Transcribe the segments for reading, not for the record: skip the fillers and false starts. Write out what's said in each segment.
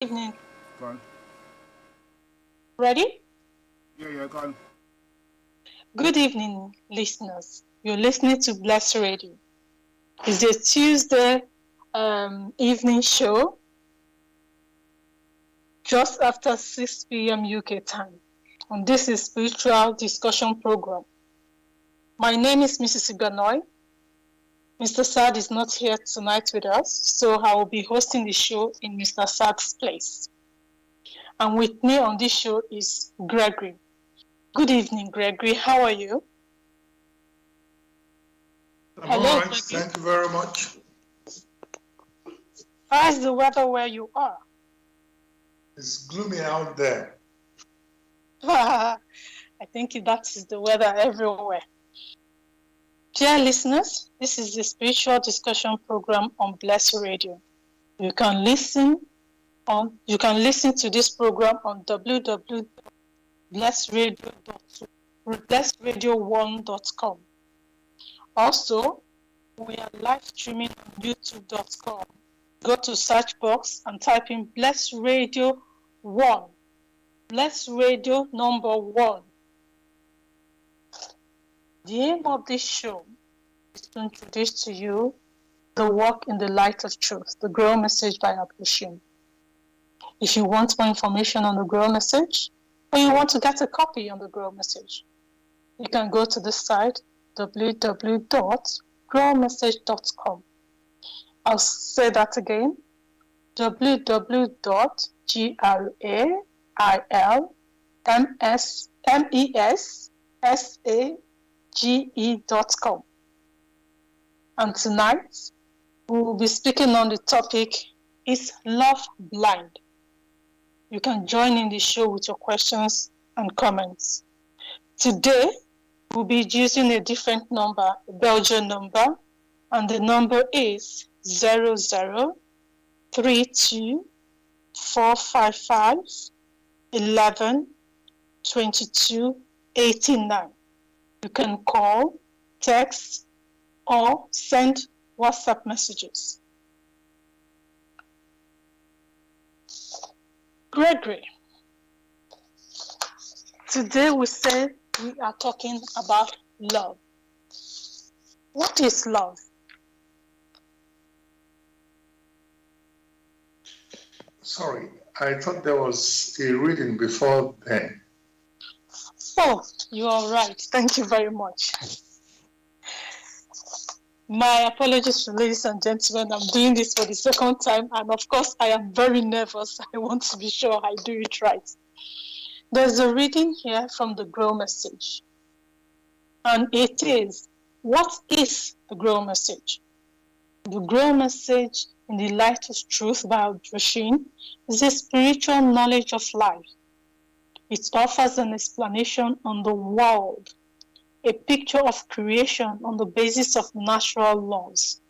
Evening. Go on. Ready? Yeah, go on. Good evening, listeners. You're listening to Bless Radio. It's a Tuesday evening show just after 6 p.m. UK time. And this is Spiritual Discussion Program. My name is Mrs. Iganoy. Mr. Sad is not here tonight with us, so I will be hosting the show in Mr. Sad's place. And with me on this show is Gregory. Good evening, Gregory. How are you? Hello, all right. Thank you very much. How's the weather where you are? It's gloomy out there. I think that is the weather everywhere. Dear listeners, this is the spiritual discussion program on Bless Radio. You can listen to this program on www.blessradio1.com. Also, we are live streaming on youtube.com. Go to search box and type in Bless Radio 1. Bless Radio number 1. The aim of this show is to introduce to you the Walk in the Light of Truth, the Grail Message by Ablution. If you want more information on the Grail Message, or you want to get a copy on the Grail Message, you can go to the site www.grailmessage.com. I'll say that again, www.grailmessage.com. And tonight, we will be speaking on the topic, Is Love Blind? You can join in the show with your questions and comments. Today, we'll be using a different number, a Belgian number, and the number is 003245511289. You can call, text, or send WhatsApp messages. Gregory, today we are talking about love. What is love? Sorry, I thought there was a reading before then. Oh, you are right. Thank you very much. My apologies to ladies and gentlemen. I'm doing this for the second time, and of course, I am very nervous. I want to be sure I do it right. There's a reading here from the Grail Message, and it is, what is the Grail Message? The Grail Message in the Light of Truth by Ablution is a spiritual knowledge of life. It offers an explanation on the world, a picture of creation on the basis of natural laws.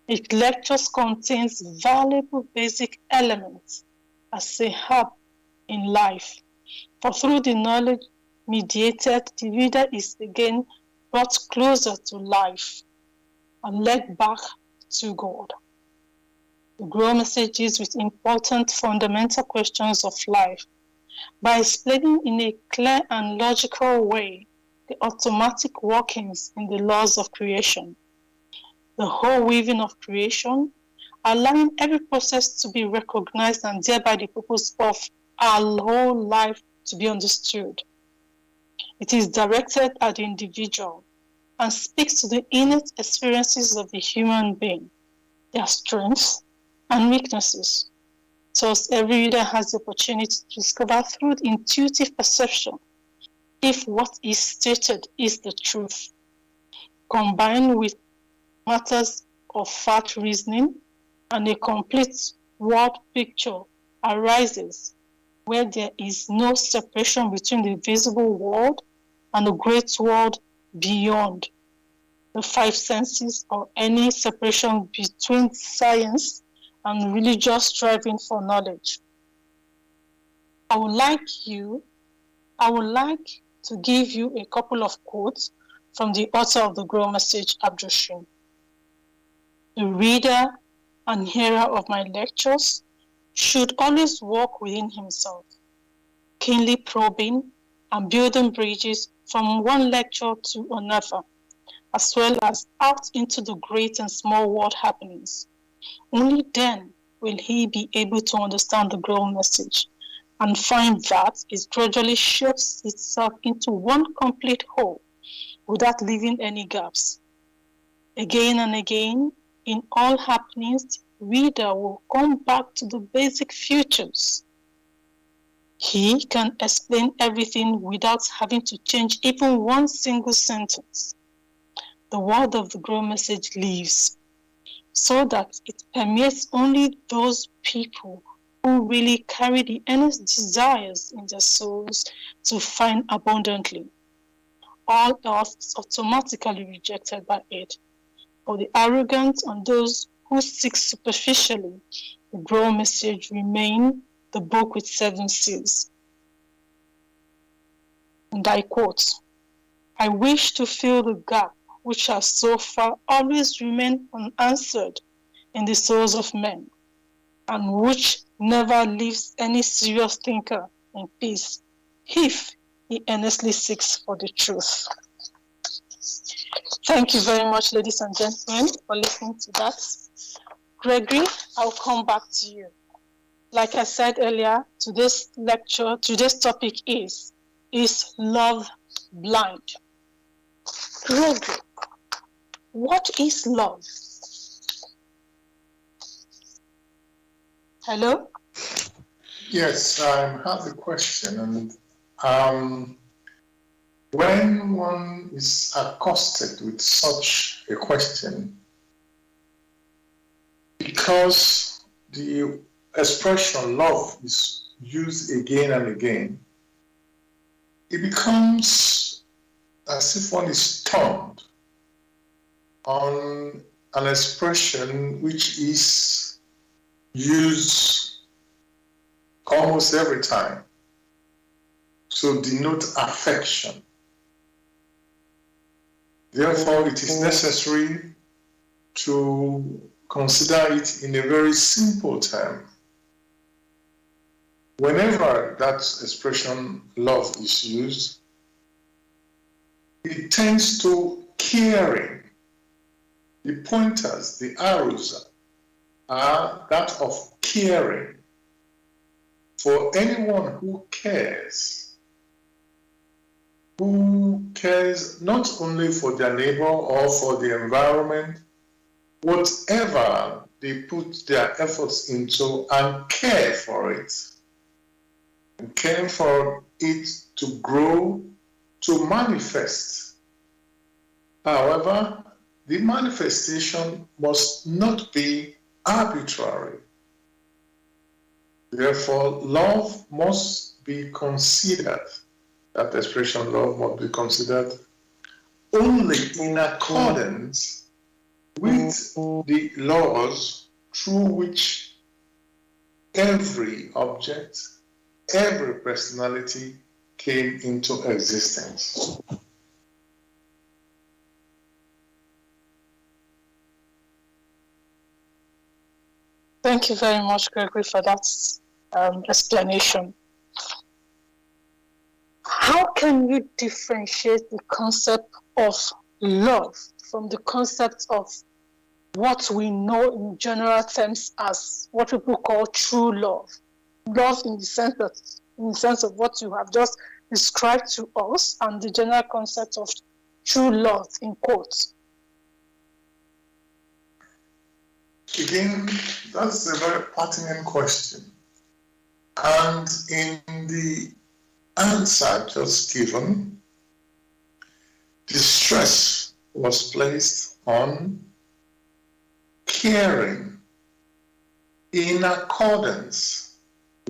Its lectures contains valuable basic elements as a hub in life, for through the knowledge mediated, the reader is again brought closer to life and led back to God. The Grail Message deals with important fundamental questions of life by explaining in a clear and logical way the automatic workings in the laws of creation, the whole weaving of creation, allowing every process to be recognized and thereby the purpose of our whole life to be understood. It is directed at the individual and speaks to the innate experiences of the human being, their strengths and weaknesses. Thus, every reader has the opportunity to discover through intuitive perception if what is stated is the truth, combined with matters of fact reasoning, and a complete world picture arises where there is no separation between the visible world and the great world beyond the five senses, or any separation between science and religious striving for knowledge. I would like to give you a couple of quotes from the author of the Grail Message, Ablution. The reader and hearer of my lectures should always walk within himself, keenly probing and building bridges from one lecture to another, as well as out into the great and small world happenings. Only then will he be able to understand the Grail message and find that it gradually shapes itself into one complete whole without leaving any gaps. Again and again, in all happenings, the reader will come back to the basic features. He can explain everything without having to change even one single sentence. The word of the Grail message lives, so that it permeates only those people who really carry the earnest desires in their souls to find abundantly. All else is automatically rejected by it. For the arrogant and those who seek superficially, the Grail message remain the book with 7 seals. And I quote, "I wish to fill the gap which has so far always remained unanswered in the souls of men, and which never leaves any serious thinker in peace, if he earnestly seeks for the truth." Thank you very much, ladies and gentlemen, for listening to that. Gregory, I'll come back to you. Like I said earlier, today's topic is love blind? Gregory, what is love? Hello? Yes, I have a question. And when one is accosted with such a question, because the expression love is used again and again, it becomes as if one is stunned on an expression which is used almost every time to denote affection. Therefore, it is necessary to consider it in a very simple term. Whenever that expression love is used, it tends to caring. The pointers, the arrows are that of caring for anyone who cares not only for their neighbor or for the environment, whatever they put their efforts into and care for it, and care for it to grow, to manifest. However, the manifestation must not be arbitrary. Therefore, love must be considered, that expression love must be considered only in accordance with the laws through which every object, every personality came into existence. Thank you very much, Gregory, for that explanation. How can you differentiate the concept of love from the concept of what we know in general terms as what people call true love? Love in the sense of what you have just described to us, and the general concept of true love in quotes. Again, that's a very pertinent question. And in the answer just given, the stress was placed on caring in accordance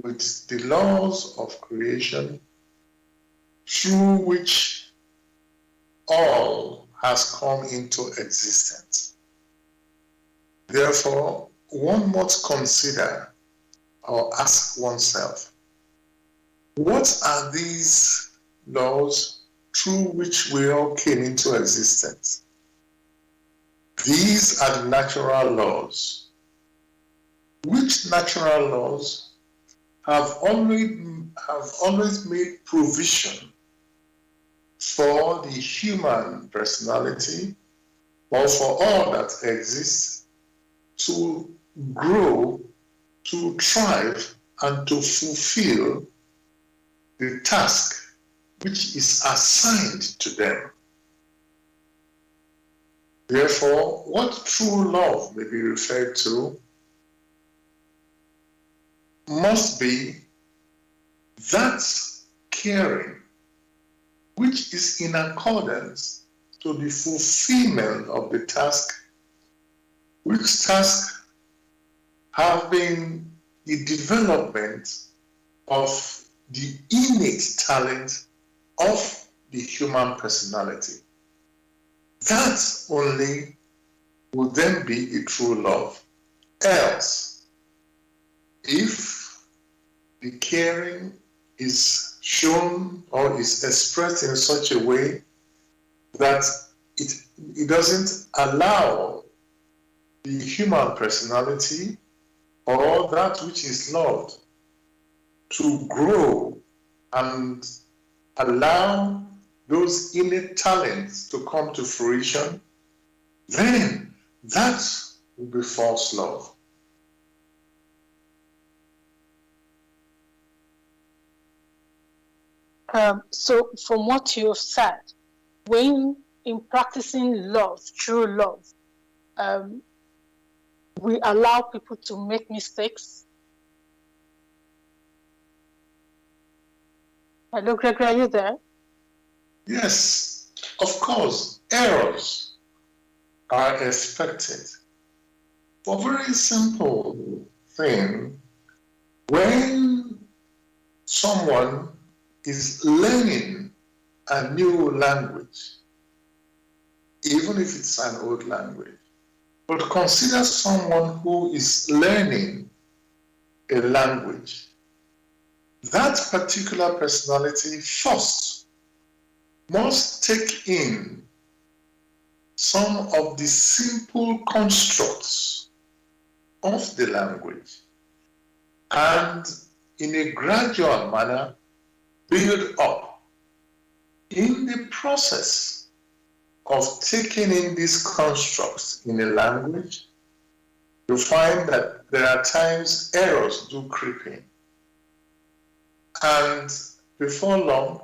with the laws of creation through which all has come into existence. Therefore, one must consider or ask oneself, what are these laws through which we all came into existence? These are the natural laws. Which natural laws have always made provision for the human personality or for all that exists to grow, to thrive, and to fulfill the task which is assigned to them. Therefore, what true love may be referred to must be that caring which is in accordance to the fulfillment of the task, which tasks have been the development of the innate talent of the human personality. That only will then be a true love. Else, if the caring is shown or is expressed in such a way that it doesn't allow the human personality or that which is loved to grow and allow those innate talents to come to fruition, then that will be false love. So from what you have said, when in practicing love, true love, we allow people to make mistakes. Hello, Gregory, are you there? Yes, of course, errors are expected. For a very simple thing, when someone is learning a new language, even if it's an old language, but consider someone who is learning a language. That particular personality first must take in some of the simple constructs of the language and in a gradual manner build up. In the process of taking in these constructs in a language, you find that there are times errors do creep in. And before long,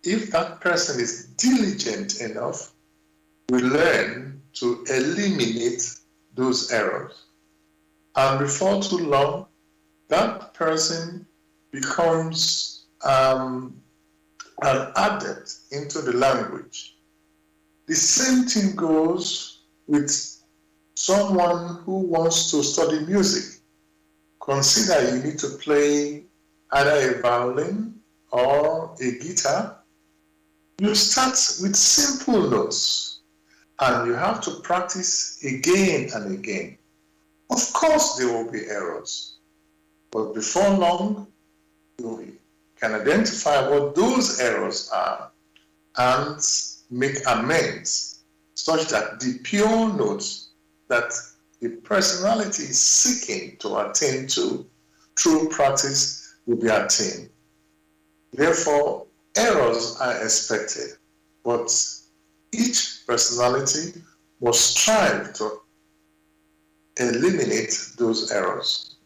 if that person is diligent enough, will learn to eliminate those errors. And before too long, that person becomes an adept into the language. The same thing goes with someone who wants to study music. Consider you need to play either a violin or a guitar. You start with simple notes and you have to practice again and again. Of course, there will be errors, but before long, you can identify what those errors are and make amends such that the pure notes that the personality is seeking to attain to through practice will be attained. Therefore, errors are expected, but each personality must strive to eliminate those errors.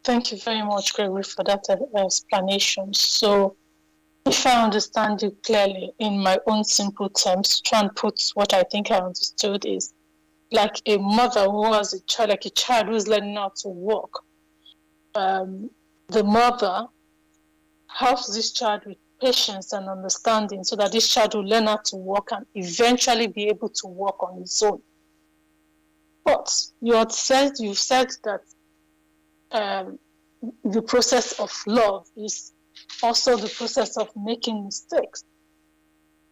Thank you very much, Gregory, for that explanation. So, if I understand you clearly, in my own simple terms, try and put what I think I understood is like a mother who has a child, like a child who's learning how to walk. The mother helps this child with patience and understanding so that this child will learn how to walk and eventually be able to walk on his own. But you've said that the process of love is also the process of making mistakes.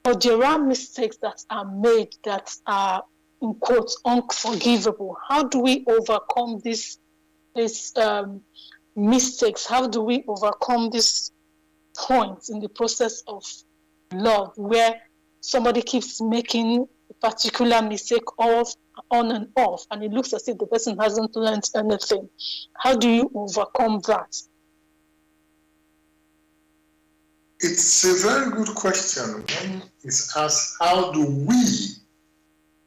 But there are mistakes that are made that are, in quotes, unforgivable. How do we overcome these mistakes? How do we overcome these points in the process of love where somebody keeps making a particular mistake off, on and off, and it looks as if the person hasn't learned anything. How do you overcome that? It's a very good question. One is asked, how do we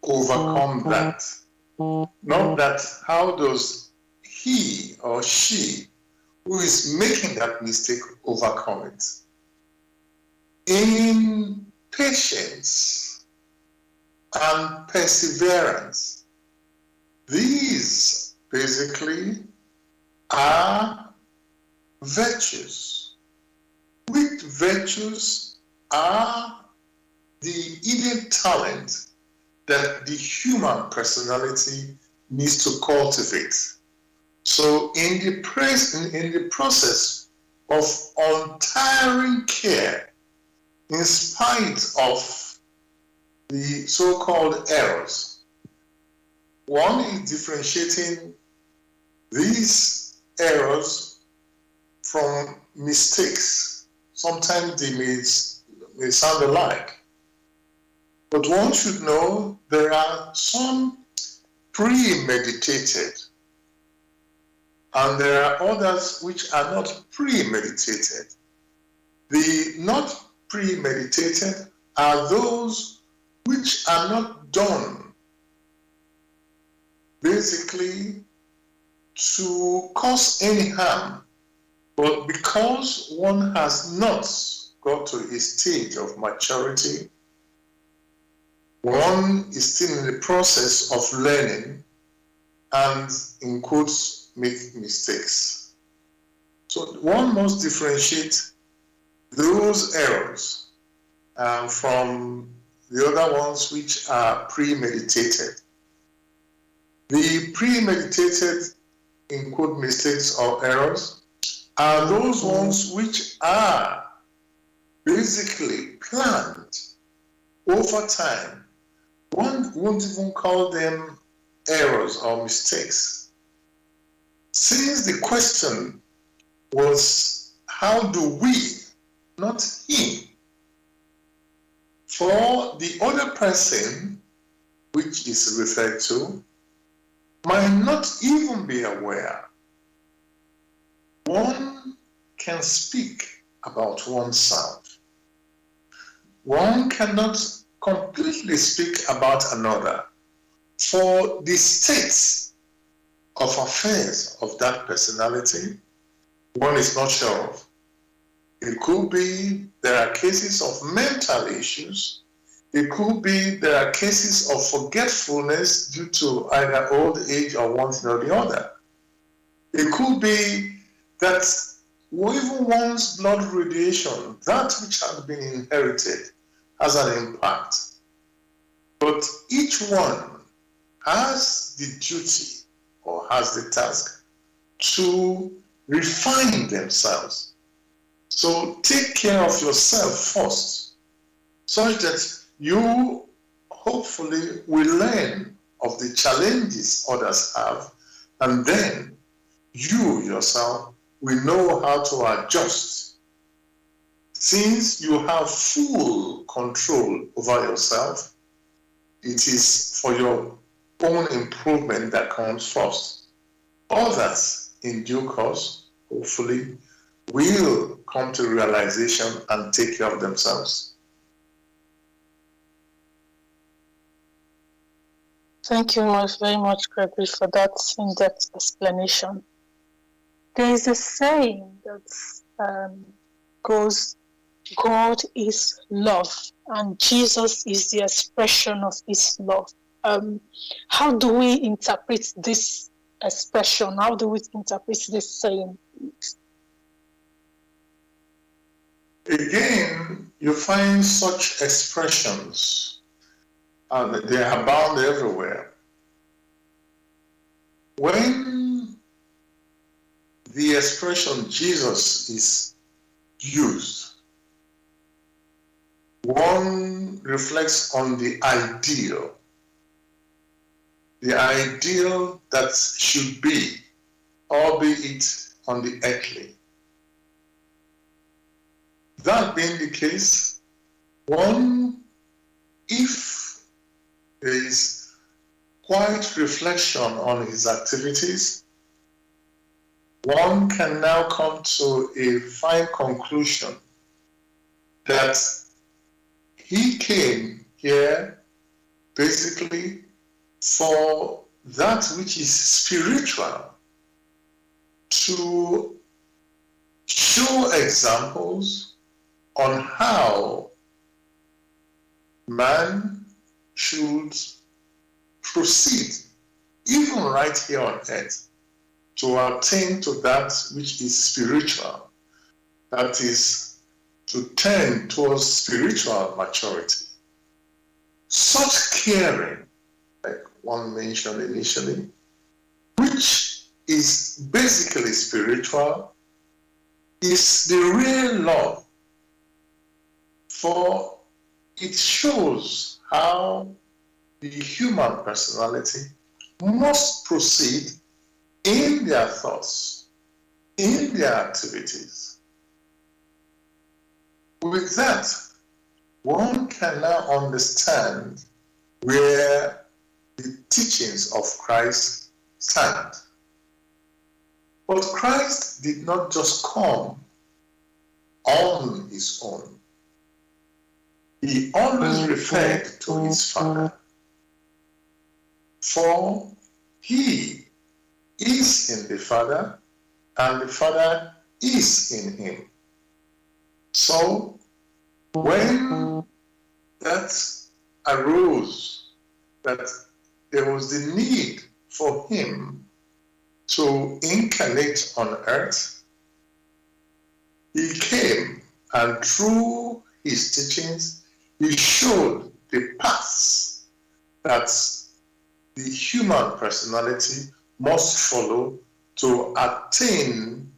overcome that? Not that, how does he or she who is making that mistake overcome it? In patience and perseverance, these basically are virtues. Which virtues are the hidden talent that the human personality needs to cultivate. So in the process of untiring care, in spite of the so-called errors, one is differentiating these errors from mistakes. Sometimes they may sound alike. But one should know there are some premeditated, and there are others which are not premeditated. The not premeditated are those which are not done basically to cause any harm, but because one has not got to a stage of maturity, one is still in the process of learning and, in quotes, make mistakes. So one must differentiate those errors from the other ones which are premeditated. The premeditated, in quote, mistakes or errors are those ones which are basically planned over time. One won't even call them errors or mistakes. Since the question was, how do we, not him, for the other person which is referred to might not even be aware. One can speak about oneself. One cannot completely speak about another, for the state of affairs of that personality, one is not sure of. It could be there are cases of mental issues. It could be there are cases of forgetfulness due to either old age or one thing or the other. It could be that even one's blood radiation, that which has been inherited, has an impact. But each one has the duty or has the task to refine themselves. So take care of yourself first, such that you hopefully will learn of the challenges others have, and then you yourself will know how to adjust. Since you have full control over yourself, it is for your own improvement that comes first. Others, in due course, hopefully, will come to realization and take care of themselves. Thank you very much, Gregory, for that in-depth explanation. There is a saying that goes, God is love, and Jesus is the expression of his love. How do we interpret this expression? How do we interpret this saying? Again, you find such expressions, and they are abound everywhere. When the expression Jesus is used, one reflects on the ideal that should be, albeit on the earthly. That being the case, one, if there is quiet reflection on his activities, one can now come to a fine conclusion that he came here basically for that which is spiritual, to show examples on how man should proceed, even right here on earth, to attain to that which is spiritual, that is, to tend towards spiritual maturity. Such caring, like one mentioned initially, which is basically spiritual, is the real love, for it shows how the human personality must proceed in their thoughts, in their activities. With that, one can now understand where the teachings of Christ stand. But Christ did not just come on his own. He always referred to his Father. For he is in the Father, and the Father is in him. So, when that arose, that there was the need for him to incarnate on earth, he came, and through his teachings, he showed the paths that the human personality must follow to attain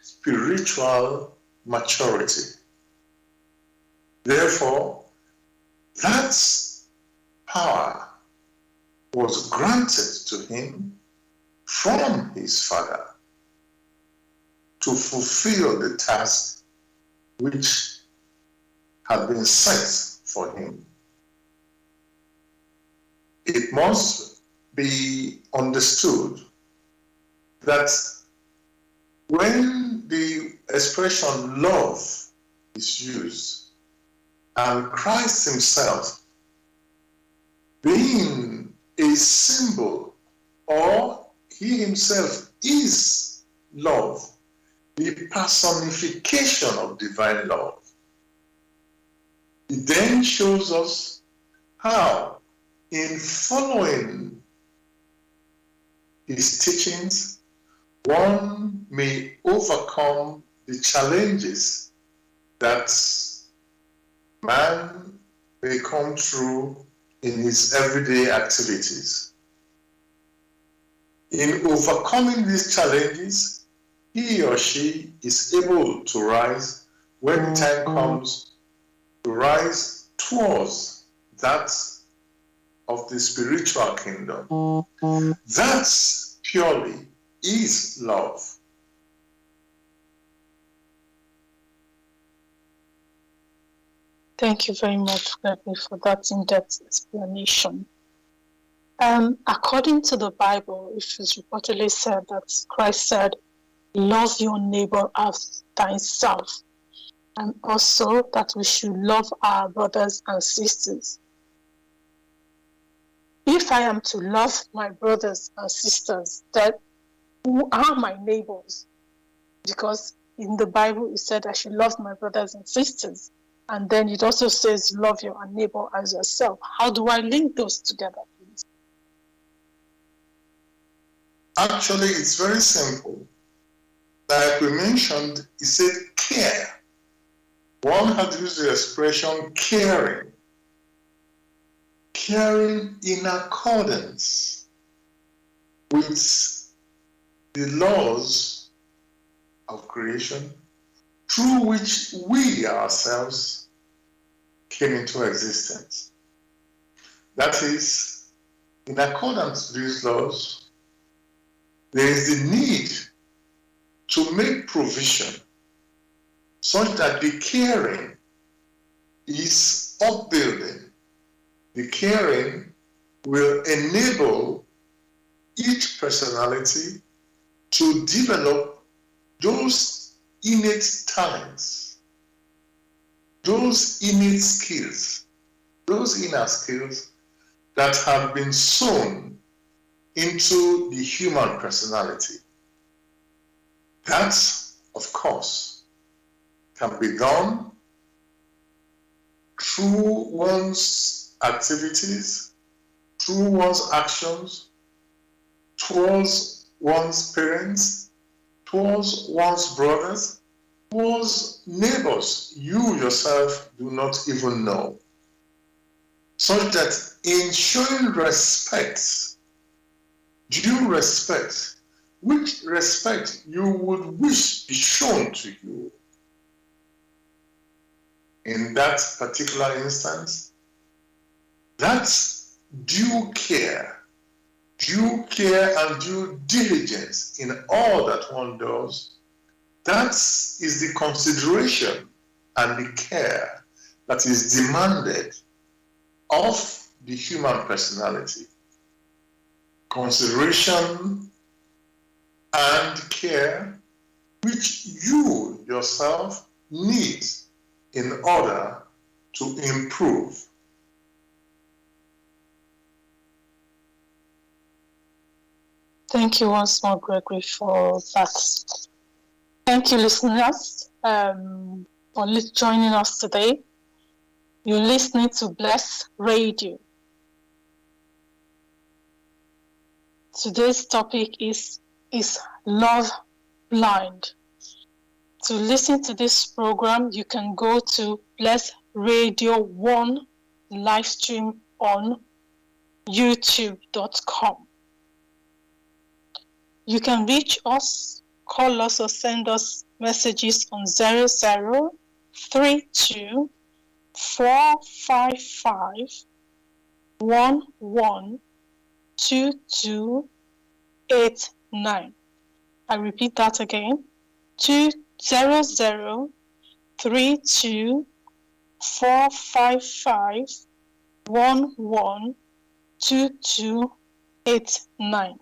spiritual maturity. Therefore, that power was granted to him from his Father to fulfill the task which had been set for him. It must be understood that when the expression love is used, and Christ himself being a symbol, or he himself is love, the personification of divine love, it then shows us how, in following his teachings, one may overcome the challenges that man may come through in his everyday activities. In overcoming these challenges, he or she is able to rise when the time comes to rise towards that of the spiritual kingdom. That purely is love. Thank you very much, Gregory, for that in-depth explanation. According to the Bible, it is reportedly said that Christ said, love your neighbor as thyself, and also that we should love our brothers and sisters. If I am to love my brothers and sisters, then who are my neighbors? Because in the Bible, it said I should love my brothers and sisters. And then it also says, love your neighbor as yourself. How do I link those together, please? Actually, it's very simple. Like we mentioned, it said care. One had used the expression caring. Caring in accordance with the laws of creation through which we ourselves came into existence. That is, in accordance with these laws, there is the need to make provision such that the caring is upbuilding. The caring will enable each personality to develop those innate talents, those innate skills, those inner skills that have been sown into the human personality. That, of course, can be done through one's activities, through one's actions, towards one's parents, towards one's brothers, towards neighbors you yourself do not even know. Such that in showing respect, due respect, which respect you would wish be shown to you in that particular instance, that's due care and due diligence in all that one does. That is the consideration and the care that is demanded of the human personality. Consideration and care which you yourself need in order to improve. Thank you once more, Gregory, for that. Thank you, listeners, for joining us today. You're listening to Bless Radio. Today's topic is love blind? To listen to this program, you can go to Bless Radio 1 live stream on youtube.com. You can reach us, call us, or send us messages on 0032 455 112289. I repeat that again. 0032 455 112289.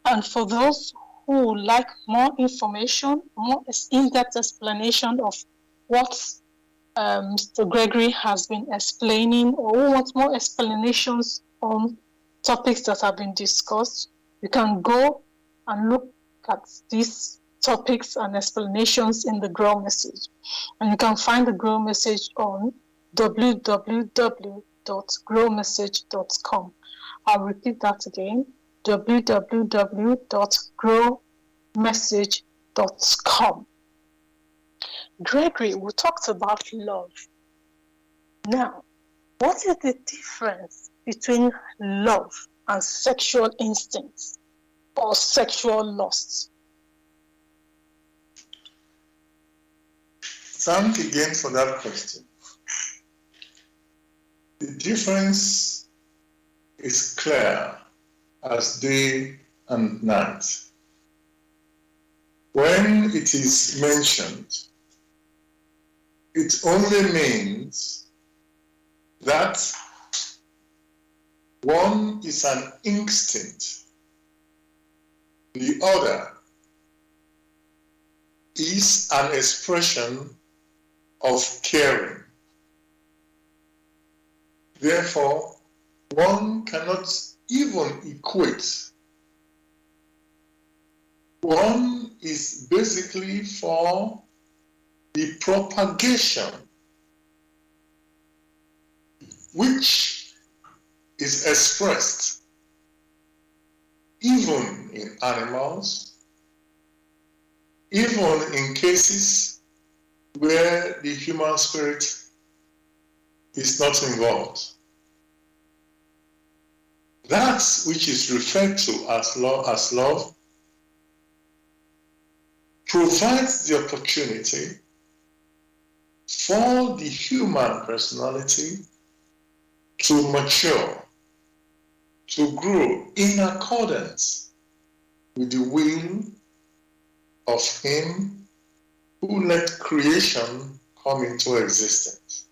And for those who would like more information, more in-depth explanation of what Mr. Gregory has been explaining, or who wants more explanations on topics that have been discussed, you can go and look at these topics and explanations in the Grail Message. And you can find the Grail Message on www.grailmessage.com. I'll repeat that again, www.growmessage.com. Gregory, we talked about love. Now, what is the difference between love and sexual instincts or sexual lusts? Thank you again for that question. The difference is clear as day and night. When it is mentioned, it only means that one is an instinct, the other is an expression of caring. Therefore, one cannot even equate. One is basically for the propagation, which is expressed even in animals, even in cases where the human spirit is not involved. That which is referred to as love provides the opportunity for the human personality to mature, to grow in accordance with the will of Him who let creation come into existence.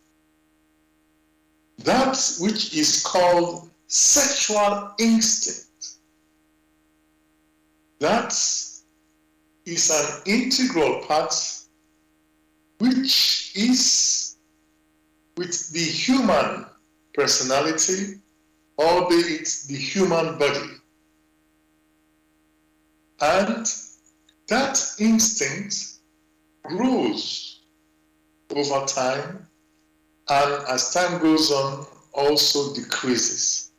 That which is called sexual instinct. That is an integral part which is with the human personality, albeit the human body. And that instinct grows over time, and as time goes on, also decreases.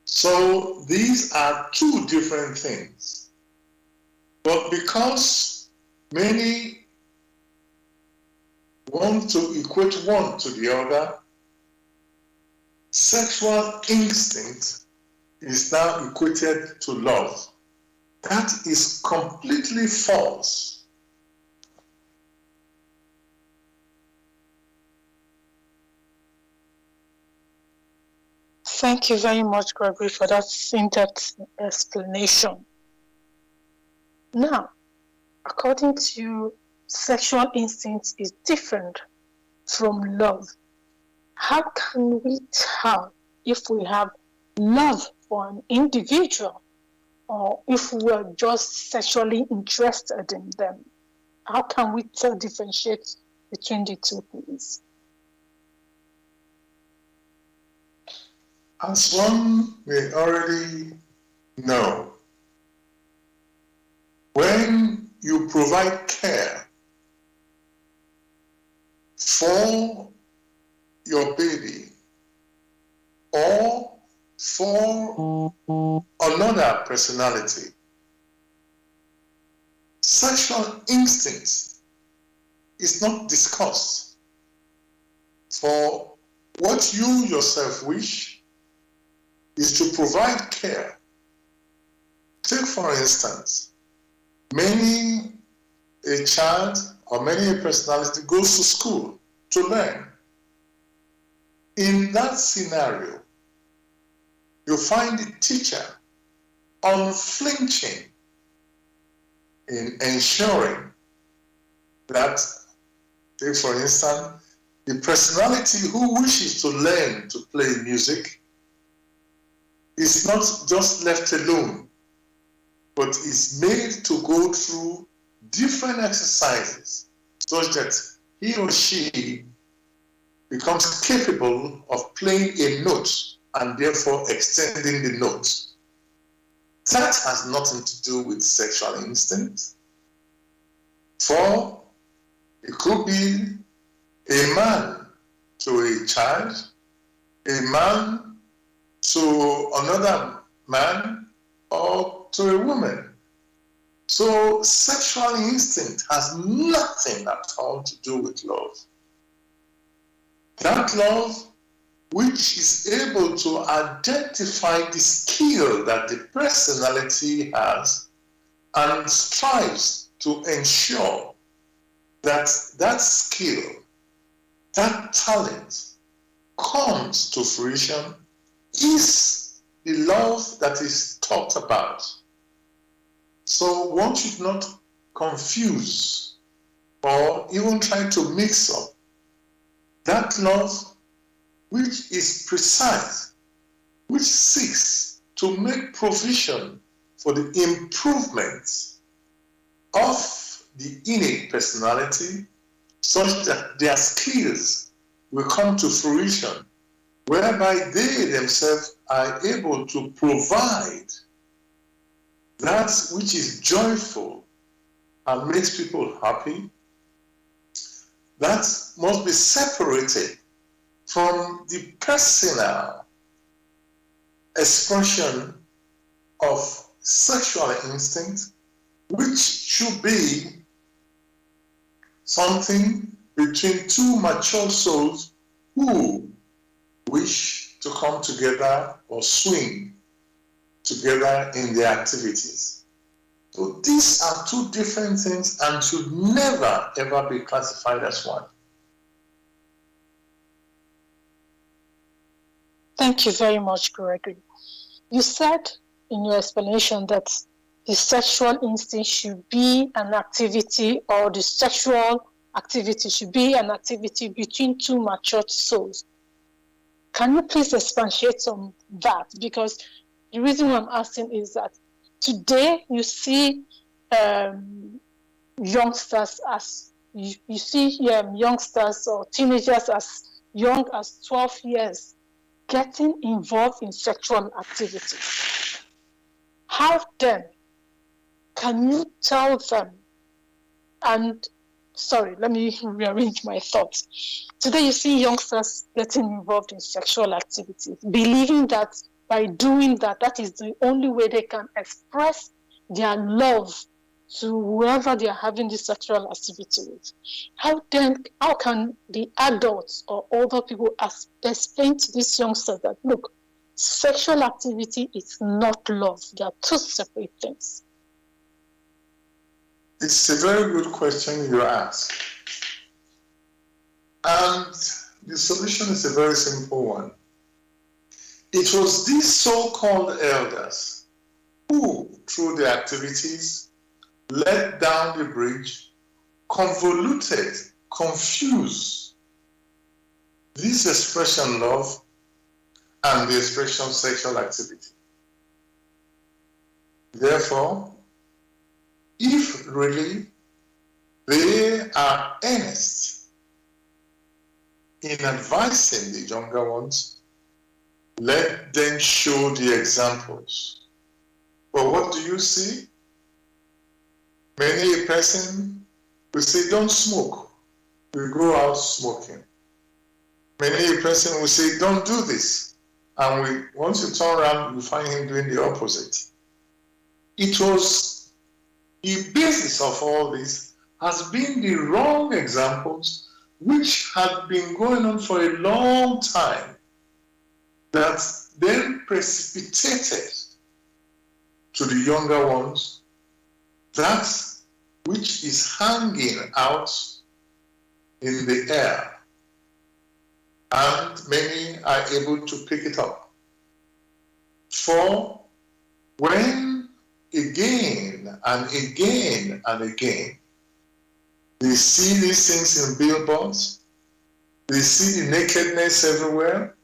So these are two different things. But because many want to equate one to the other, sexual instinct is now equated to love. That is completely false. Thank you very much, Gregory, for that in-depth explanation. Now, according to you, sexual instinct is different from love. How can we tell if we have love for an individual or if we are just sexually interested in them? How can we tell, differentiate between the two things? As one may already know, when you provide care for your baby or for another personality, sexual instinct is not discussed. For what you yourself wish is to provide care. Take, for instance, many a child or many a personality goes to school to learn. In that scenario, you find the teacher unflinching in ensuring that, take for instance, the personality who wishes to learn to play music is not just left alone, but is made to go through different exercises such that he or she becomes capable of playing a note and therefore extending the note. That has nothing to do with sexual instinct. For it could be a man to a child, a man to another man, or to a woman. So sexual instinct has nothing at all to do with love. That love which is able to identify the skill that the personality has and strives to ensure that that skill, that talent comes to fruition is the love that is talked about. So one should not confuse or even try to mix up that love which is precise, which seeks to make provision for the improvement of the innate personality such that their skills will come to fruition, whereby they themselves are able to provide that which is joyful and makes people happy. That must be separated from the personal expression of sexual instinct, which should be something between two mature souls who wish to come together or swing together in their activities. So these are two different things and should never ever be classified as one. Thank you very much, Gregory. You said in your explanation that the sexual instinct should be an activity, or the sexual activity should be an activity between two matured souls. Can you please expatiate on that? Because the reason why I'm asking is that today you see youngsters as you see youngsters or teenagers as young as 12 years getting involved in sexual activity. How then can you tell them? And sorry, let me rearrange my thoughts. Today you see youngsters getting involved in sexual activity, believing that by doing that, that is the only way they can express their love to whoever they are having this sexual activity with. How can the adults or older people explain to these youngsters that, look, sexual activity is not love. They are two separate things. It's a very good question you ask. And the solution is a very simple one. It was these so-called elders who, through their activities, let down the bridge, convoluted, confused this expression love and the expression sexual activity. Therefore, if really they are earnest in advising the younger ones, let them show the examples. But what do you see? Many a person will say, don't smoke. We go out smoking. Many a person will say, don't do this. And once you turn around, you find him doing the opposite. It was the basis of all this has been the wrong examples which had been going on for a long time that then precipitated to the younger ones that which is hanging out in the air, and many are able to pick it up. For when again and again and again they see these things in billboards, they see the nakedness everywhere,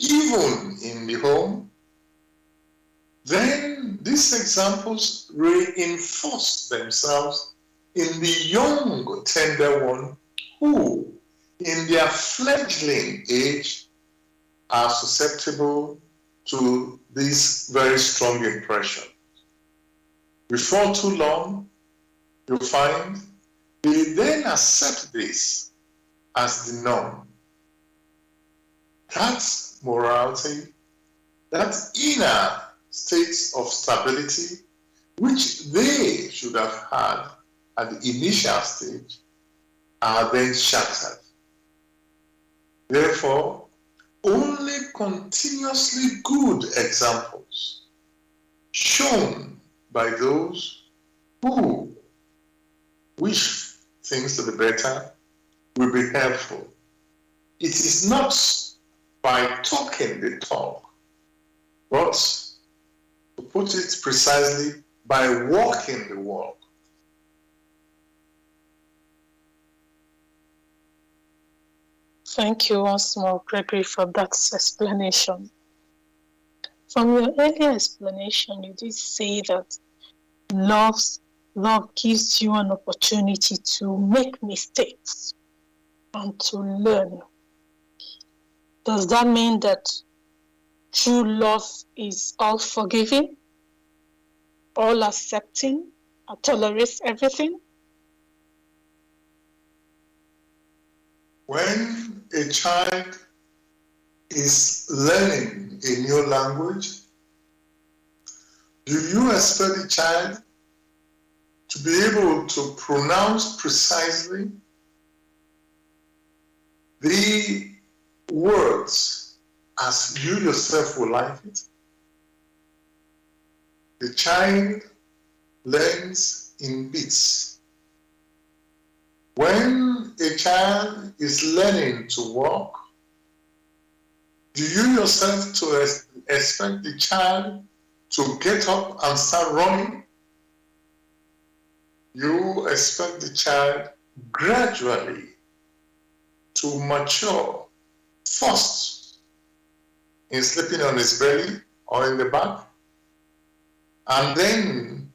even in the home, then these examples reinforce themselves in the young, tender one who, in their fledgling age, are susceptible to this very strong impression. Before too long, you'll find they then accept this as the norm. That morality, that inner state of stability, which they should have had at the initial stage, are then shattered. Therefore, only continuously good examples shown by those who wish things to be better will be helpful. It is not by talking the talk, but to put it precisely, by walking the walk. Thank you once more, Gregory, for that explanation. From your earlier explanation, you did say that love gives you an opportunity to make mistakes and to learn. Does that mean that true love is all forgiving, all accepting, and tolerates everything? When a child is learning a new language, do you expect the child to be able to pronounce precisely the words as you yourself would like it? The child learns in bits. When a child is learning to walk, do you yourself to expect the child to get up and start running? You expect the child gradually to mature, first in sleeping on his belly or in the back, and then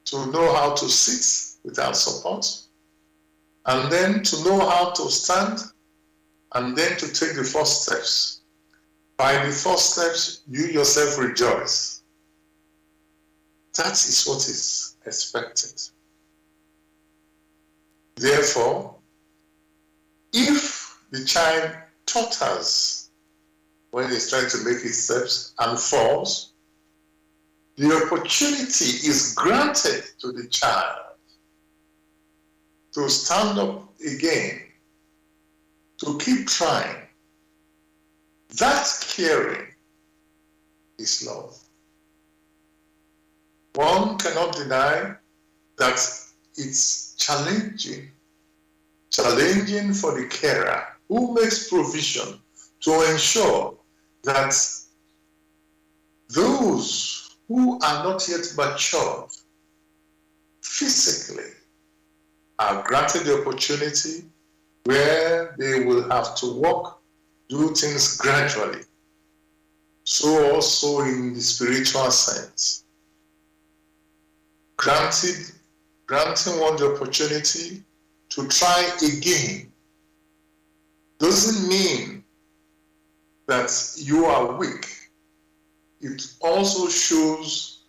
to know how to sit without support, and then to know how to stand, and then to take the first steps. By the first steps, you yourself rejoice. That is what is expected. Therefore, if the child totters when he's trying to make his steps and falls, the opportunity is granted to the child to stand up again, to keep trying. That caring is love. One cannot deny that it's challenging for the carer who makes provision to ensure that those who are not yet matured physically are granted the opportunity where they will have to walk, do things gradually. So also in the spiritual sense, granting one the opportunity to try again doesn't mean that you are weak. It also shows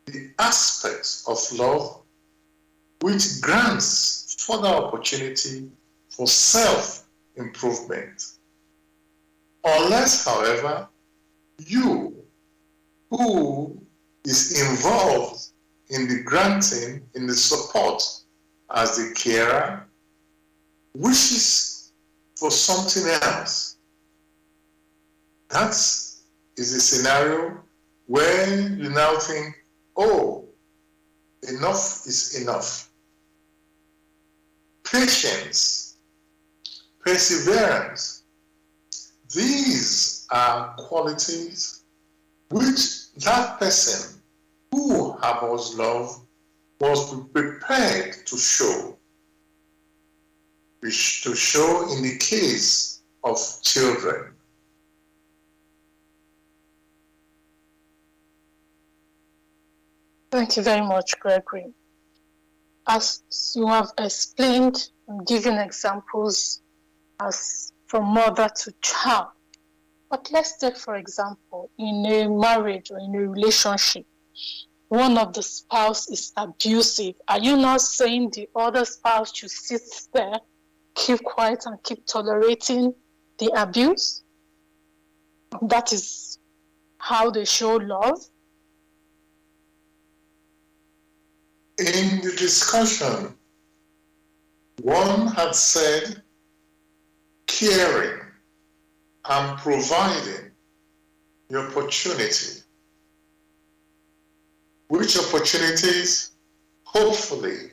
the aspects of love which grants further opportunity for self-improvement. Unless, however, you who is involved in the granting, in the support as the carer, wishes for something else. That is a scenario where you now think, oh, enough is enough. Patience, perseverance, these are qualities which that person who harbors love must be prepared to show. To show in the case of children. Thank you very much, Gregory. As you have explained and given examples as from mother to child, but let's take, for example, in a marriage or in a relationship, one of the spouse is abusive. Are you not saying the other spouse should sit there, keep quiet, and keep tolerating the abuse? That is how they show love? In the discussion, one had said caring and providing the opportunity, which opportunities hopefully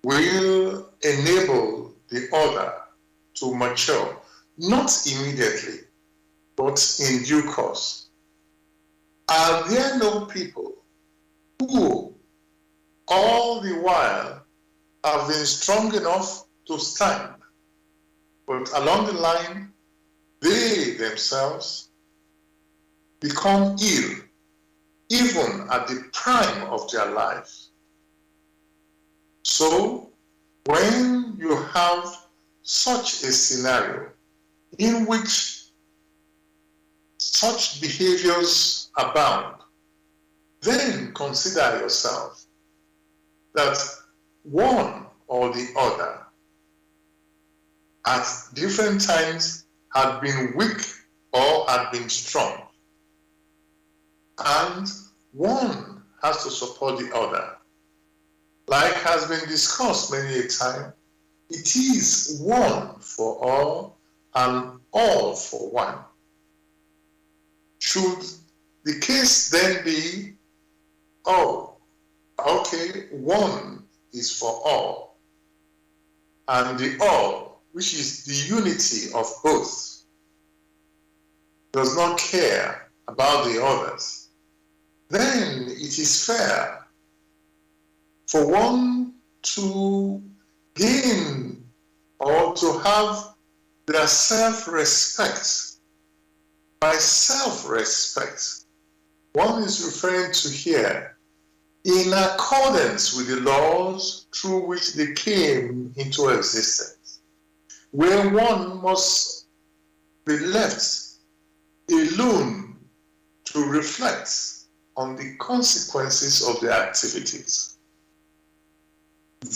will enable the other to mature, not immediately, but in due course. Are there no people who all the while have been strong enough to stand, but along the line, they themselves become ill, even at the prime of their life? So, when you have such a scenario in which such behaviors abound, then consider yourself that one or the other at different times had been weak or had been strong. And one has to support the other. Like has been discussed many a time, it is one for all and all for one. Should the case then be, oh, okay, one is for all, and the all, which is the unity of both, does not care about the others, then it is fair for one to gain or to have their self-respect By self-respect, one is referring to here in accordance with the laws through which they came into existence, where one must be left alone to reflect on the consequences of their activities.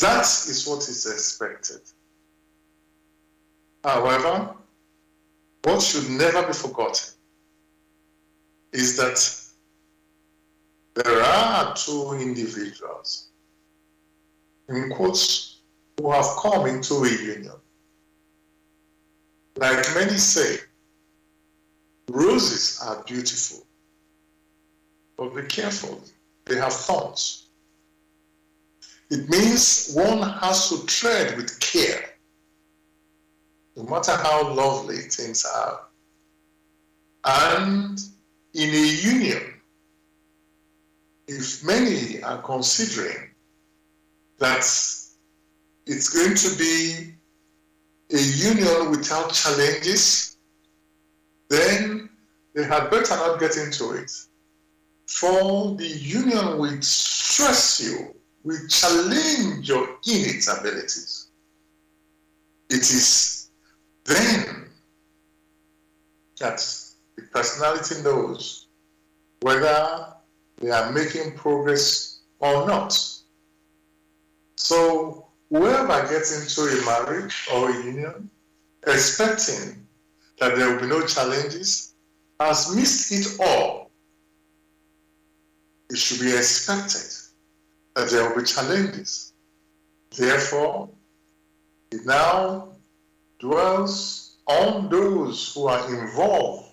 That is what is expected. However, what should never be forgotten is that there are two individuals, in quotes, who have come into a union. Like many say, roses are beautiful, but be careful, they have thorns. It means one has to tread with care, no matter how lovely things are. And in a union, if many are considering that it's going to be a union without challenges, then they had better not get into it. For the union will stress you, will challenge your innate abilities. It is then that the personality knows whether they are making progress or not. So whoever gets into a marriage or a union expecting that there will be no challenges has missed it all. It should be expected that there will be challenges. Therefore, it now dwells on those who are involved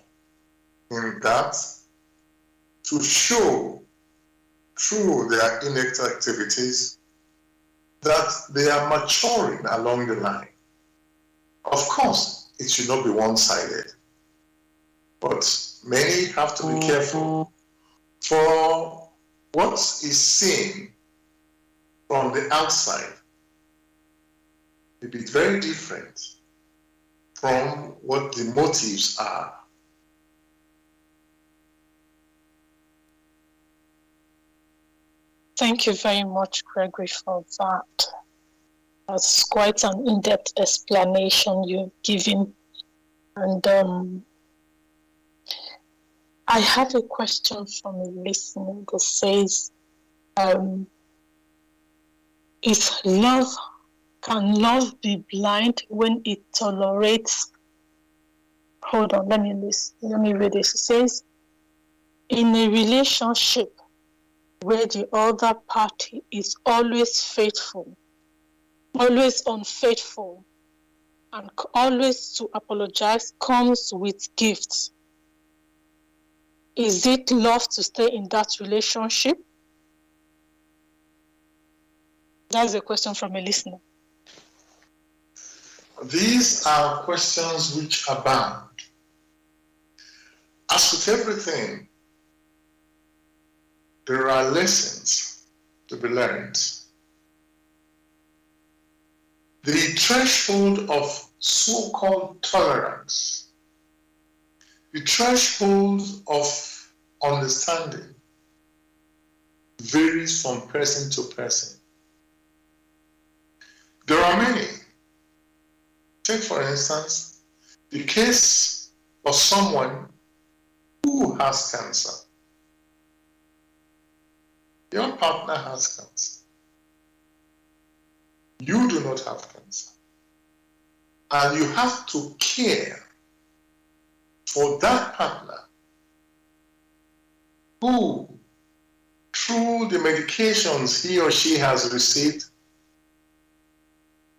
in that to show through their innate activities that they are maturing along the line. Of course, it should not be one-sided, but many have to be careful, for what is seen from the outside may be very different from what the motives are. Thank you very much, Gregory, for that. That's quite an in-depth explanation you've given. And I have a question from a listener that says, can love be blind when it tolerates? Hold on, let me read this. It says, in a relationship where the other party is always faithful, always unfaithful, and always to apologize comes with gifts, is it love to stay in that relationship? That's a question from a listener. These are questions which abound. As with everything, there are lessons to be learned. The threshold of so-called tolerance, the threshold of understanding varies from person to person. There are many. Take, for instance, the case of someone who has cancer. Your partner has cancer. You do not have cancer. And you have to care for that partner who, through the medications he or she has received,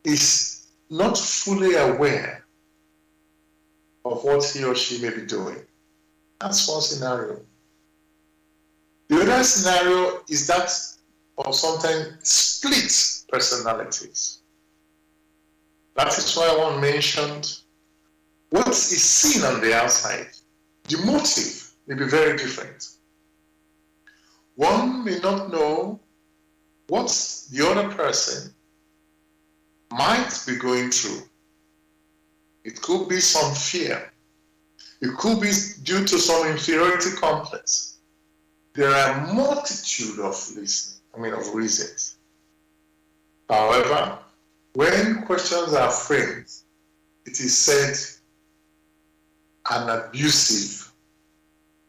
is not fully aware of what he or she may be doing. That's one scenario. The other scenario is that of sometimes split personalities. That is why one mentioned what is seen on the outside. The motive may be very different. One may not know what the other person might be going through. It could be some fear. It could be due to some inferiority complex. There are a multitude of reasons. However, when questions are framed, it is said an abusive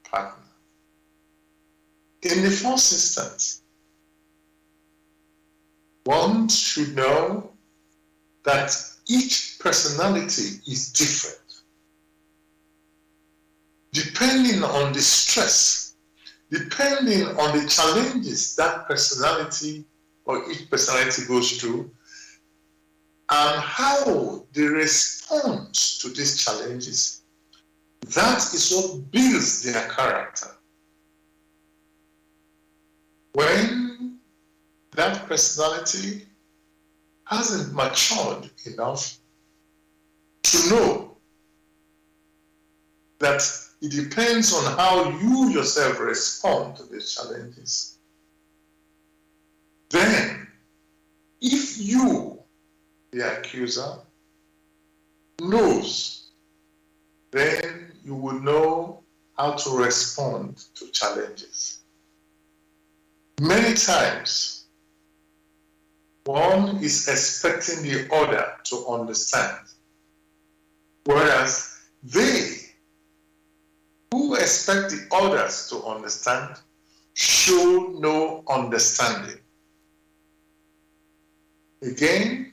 partner. In the first instance, one should know that each personality is different. Depending on the stress, depending on the challenges that personality or each personality goes through, and how they respond to these challenges, that is what builds their character. When that personality hasn't matured enough to know that it depends on how you yourself respond to these challenges, then if you, the accuser, knows, then you will know how to respond to challenges. Many times, one is expecting the other to understand, whereas they who expect the others to understand show no understanding. Again,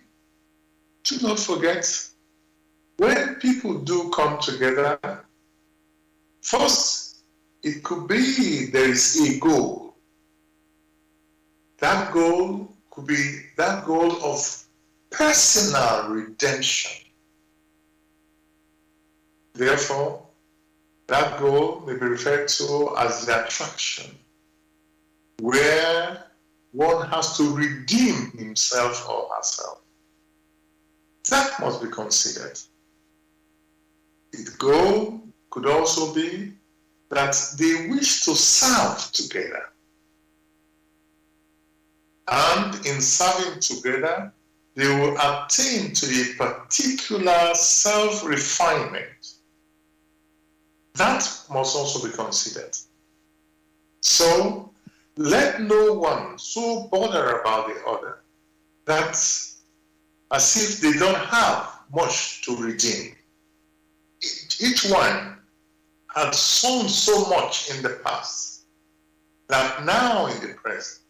do not forget, when people do come together, first, it could be there is a goal. That goal could be that goal of personal redemption. Therefore, that goal may be referred to as the attraction, where one has to redeem himself or herself. That must be considered. The goal could also be that they wish to serve together. And in serving together, they will attain to a particular self-refinement. That must also be considered. So, let no one so bother about the other that as if they don't have much to redeem. Each one had sown so much in the past that now in the present,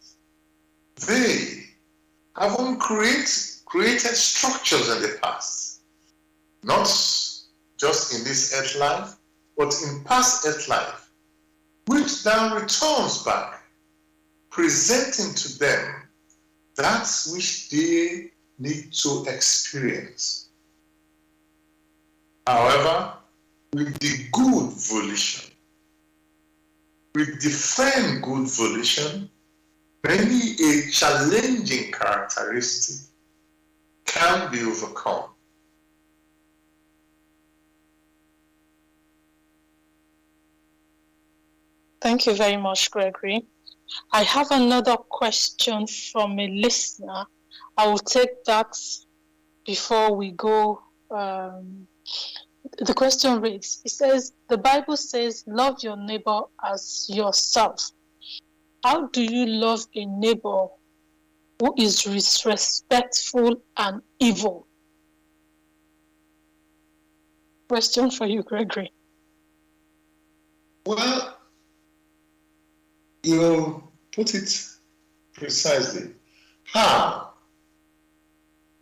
they haven't created structures in the past, not just in this earth life, but in past earth life, which now returns back, presenting to them that which they need to experience. However, with the good volition, with the firm good volition, many a challenging characteristic can be overcome. Thank you very much, Gregory. I have another question from a listener. I will take that before we go. The question reads, it says, the Bible says, love your neighbor as yourself. How do you love a neighbor who is disrespectful and evil? Question for you, Gregory. Well, you put it precisely. How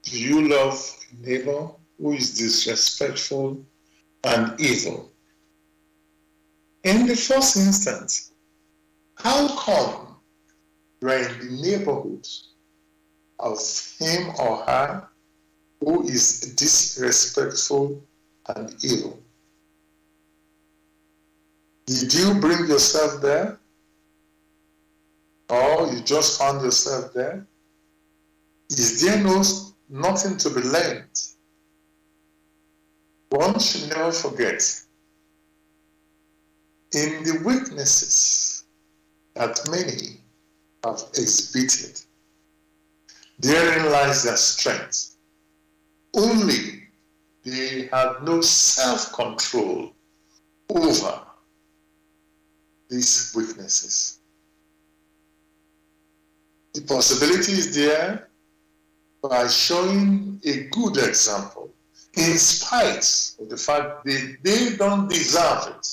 do you love a neighbor who is disrespectful and evil? In the first instance, how come you are in the neighborhood of him or her who is disrespectful and evil? Did you bring yourself there? Or you just found yourself there? Is there nothing to be learned? One should never forget, in the weaknesses that many have exhibited, therein lies their strength. Only they had no self-control over these weaknesses. The possibility is there by showing a good example, in spite of the fact that they don't deserve it,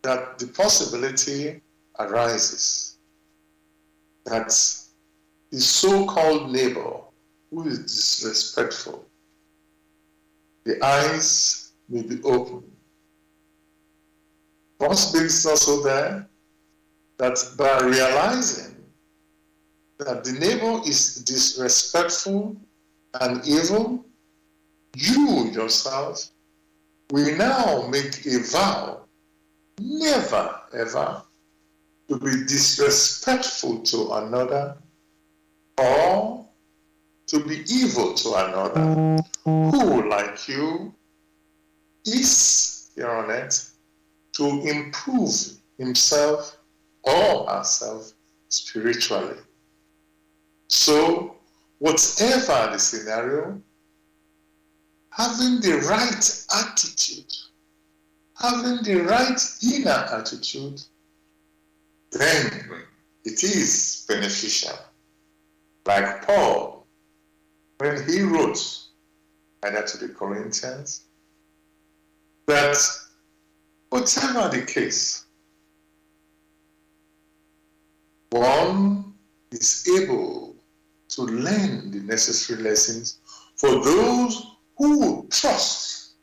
that the possibility arises that the so-called neighbor who is disrespectful, the eyes may be open. Possibility is also there that by realizing that the neighbor is disrespectful and evil, you yourself will now make a vow never ever to be disrespectful to another or to be evil to another who, like you, is here on earth to improve himself or herself spiritually. So, whatever the scenario, having the right attitude, having the right inner attitude, then it is beneficial. Like Paul, when he wrote either to the Corinthians, that whatever the case, one is able to learn the necessary lessons for those who trust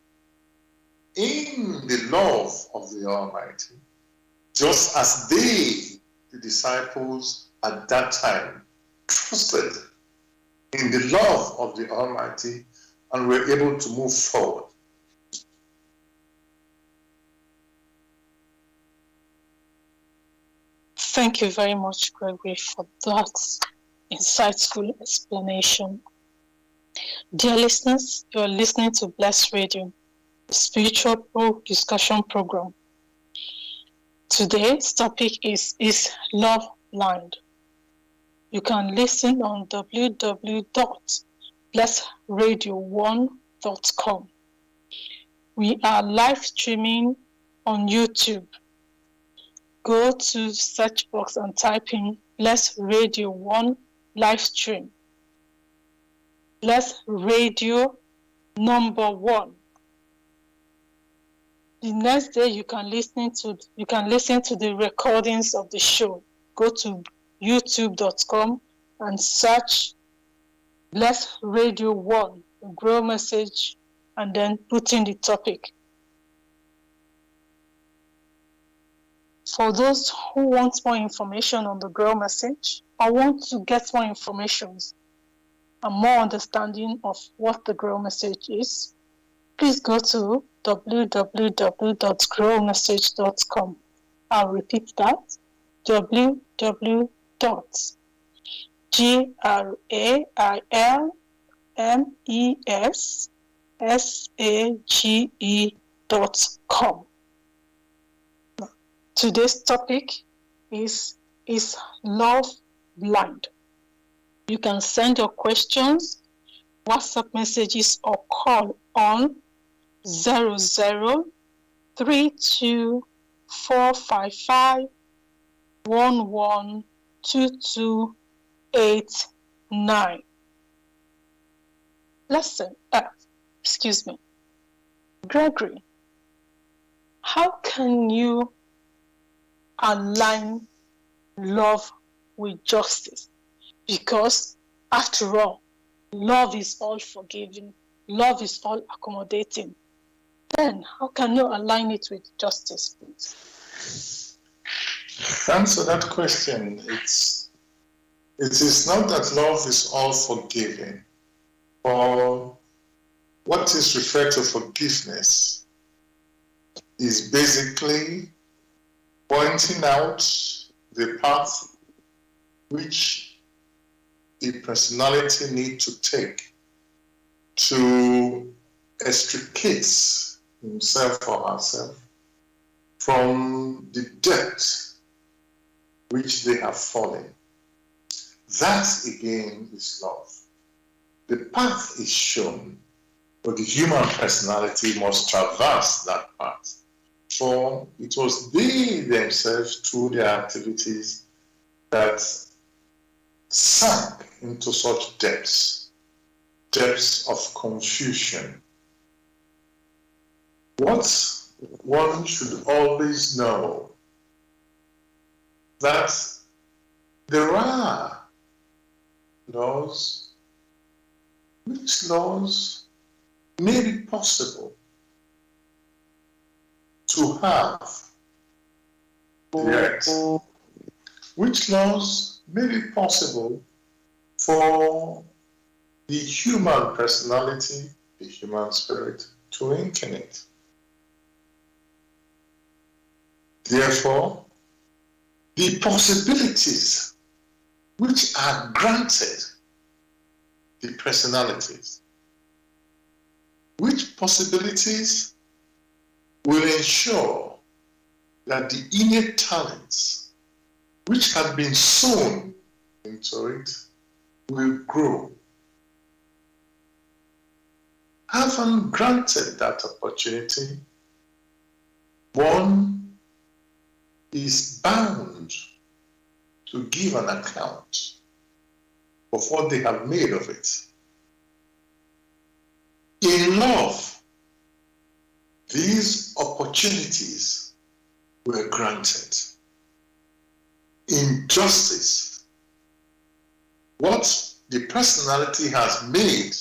in the love of the Almighty, just as they, the disciples at that time, trusted in the love of the Almighty and were able to move forward. Thank you very much, Gregory, for that insightful explanation. Dear listeners, you are listening to Blessed Radio, a spiritual discussion program. Today's topic is Love Blind? You can listen on www.blessradio1.com. We are live streaming on YouTube. Go to search box and type in Bless Radio 1 live stream. Bless Radio number 1. The next day you can listen to the recordings of the show. Go to youtube.com and search Bless Radio 1, the Grail Message, and then put in the topic. For those who want more information on the Grail Message or want to get more information and more understanding of what the Grail Message is, please go to www.grailmessage.com. I'll repeat that, www.grailmessage.com. Today's topic is love blind? You can send your questions, WhatsApp messages, or call on 0032455112289. Gregory, how can you align love with justice? Because after all, love is all forgiving, love is all accommodating. Then how can you align it with justice, please? Answer that question. It is not that love is all forgiving, or what is referred to forgiveness is basically pointing out the path which a personality needs to take to extricate himself or herself from the depth which they have fallen. That again is love. The path is shown, But the human personality must traverse that path. For it was they themselves, through their activities, that sank into such depths of confusion. What one should always know, that there are laws, which laws may be possible to have the earth, which laws may be possible for the human personality, the human spirit, to incarnate. Therefore, the possibilities which are granted the personalities, which possibilities will ensure that the innate talents which have been sown into it will grow. Having granted that opportunity, one is bound to give an account of what they have made of it. In love, these opportunities were granted. In justice, what the personality has made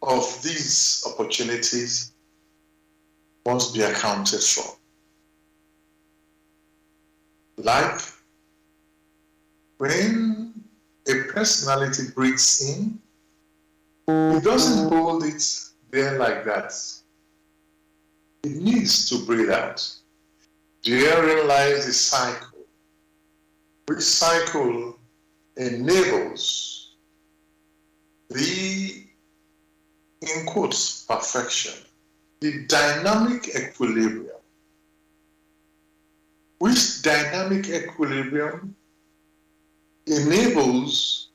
of these opportunities must be accounted for. Like when a personality breathes in, it doesn't hold it there like that. It needs to breathe out. Therein lies the cycle, which cycle enables the, in quotes, perfection, the dynamic equilibrium, which dynamic equilibrium enables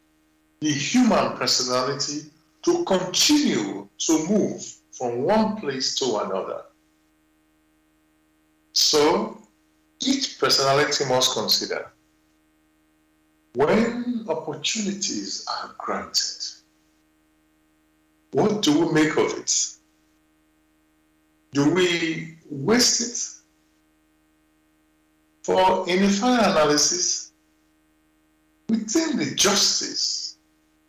the human personality to continue to move from one place to another. So each personality must consider, when opportunities are granted, what do we make of it? Do we waste it? For in a final analysis, within the justice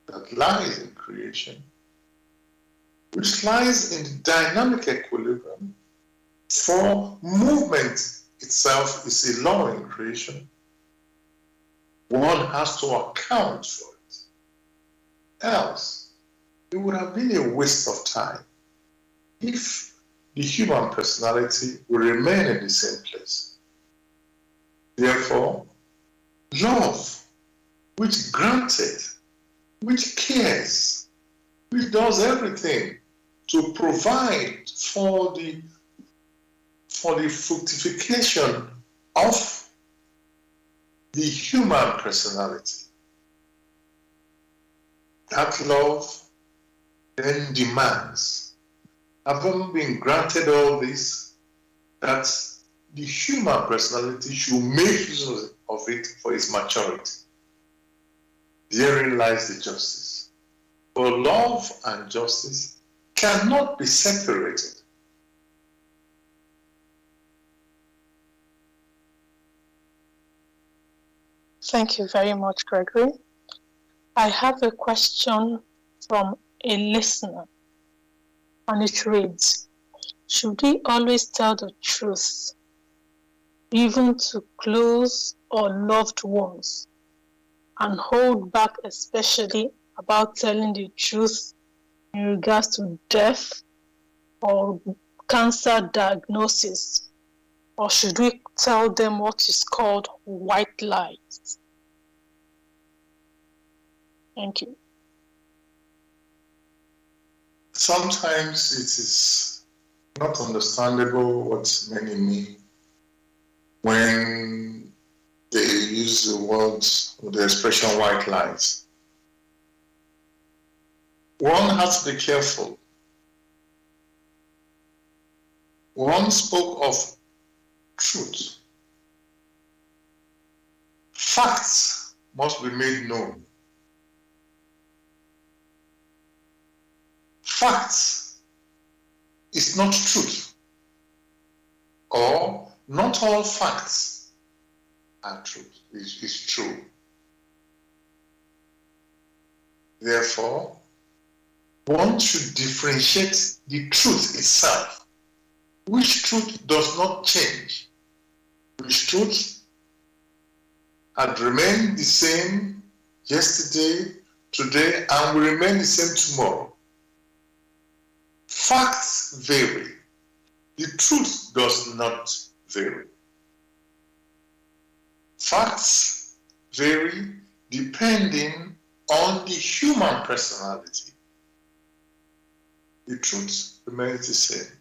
that lies in creation, which lies in the dynamic equilibrium, for movement itself is a law in creation, one has to account for it. Else, it would have been a waste of time if the human personality would remain in the same place. Therefore, love, which granted, which cares, which does everything to provide for the fructification of the human personality. That love then demands, having been granted all this, that the human personality should make use of it for its maturity. Therein lies the justice. For love and justice cannot be separated. Thank you very much, Gregory. I have a question from a listener, and it reads, should we always tell the truth, even to close or loved ones, and hold back especially about telling the truth in regards to death or cancer diagnosis? Or should we tell them what is called white lies? Thank you. Sometimes it is not understandable what many mean when they use the words or the expression white lies. One has to be careful one spoke of truth. Facts must be made known. Facts is not truth, or not all facts are truth, is true. Therefore, one should differentiate the truth itself, which truth does not change, which truth had remained the same yesterday, today, and will remain the same tomorrow. Facts vary. The truth does not vary. Facts vary depending on the human personality. The truth remains the same.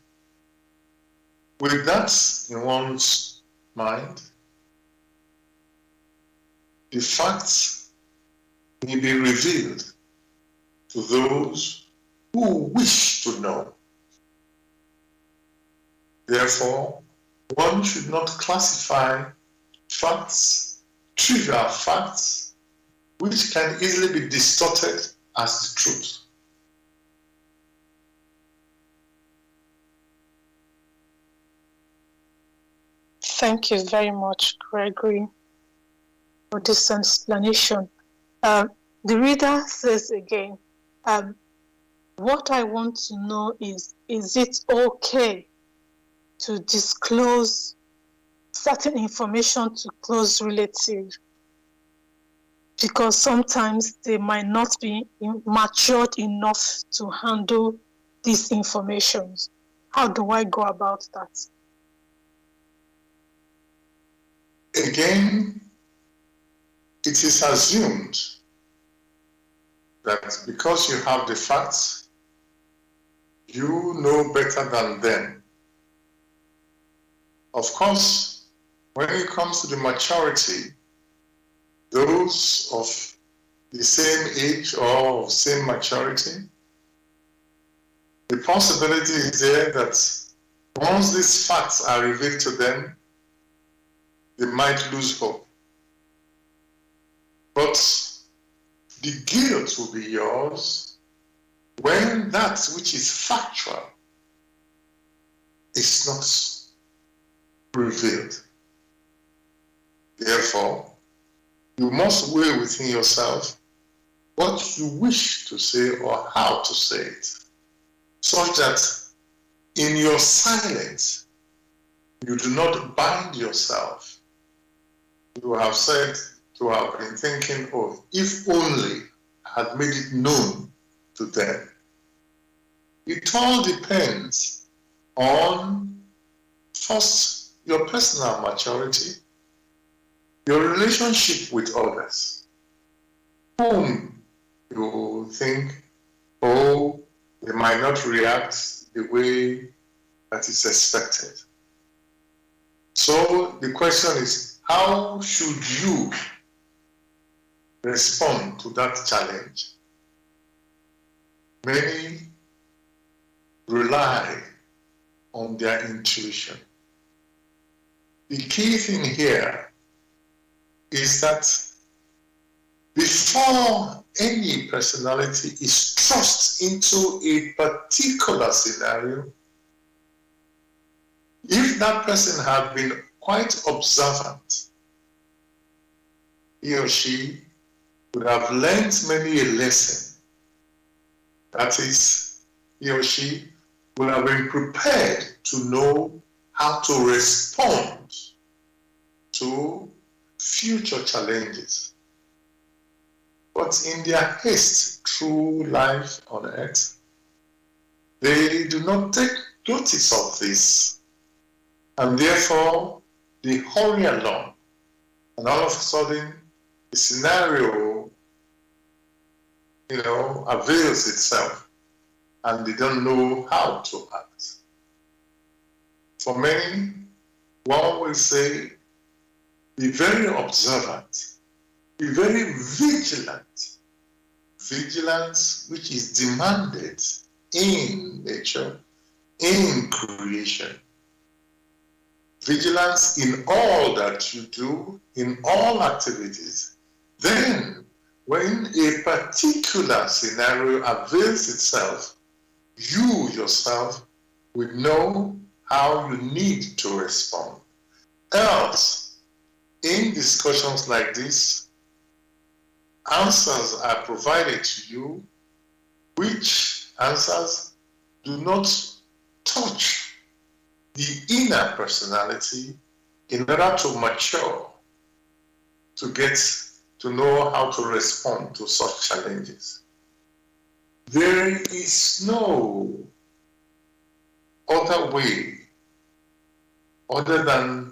With that in one's mind, the facts may be revealed to those who wish to know. Therefore, one should not classify facts, trivial facts, which can easily be distorted as the truth. Thank you very much, Gregory, for this explanation. The reader says again, what I want to know is it okay to disclose certain information to close relatives? Because sometimes they might not be matured enough to handle these informations. How do I go about that? Again, it is assumed that because you have the facts, you know better than them. Of course, when it comes to the maturity, those of the same age or of same maturity, the possibility is there that once these facts are revealed to them, they might lose hope. But the guilt will be yours when that which is factual is not revealed. Therefore, you must weigh within yourself what you wish to say or how to say it, such that in your silence, you do not bind yourself. You have said, to have been thinking, oh, if only I had made it known to them. It all depends on, first, your personal maturity, your relationship with others, whom you think, oh, they might not react the way that is expected. So the question is, how should you respond to that challenge? Many rely on their intuition. The key thing here is that before any personality is thrust into a particular scenario, if that person had been quite observant, he or she would have learned many a lesson. That is, he or she would have been prepared to know how to respond to future challenges. But in their haste through life on earth, they do not take notice of this, and therefore they hurry along, and all of a sudden the scenario, avails itself, and they don't know how to act. For many, one will say, be very observant, be very vigilant. Vigilance which is demanded in nature, in creation. vigilance in all that you do, in all activities, then when a particular scenario avails itself, you yourself will know how you need to respond. Else, in discussions like this, answers are provided to you, which answers do not touch the inner personality in order to mature, to get to know how to respond to such challenges. There is no other way other than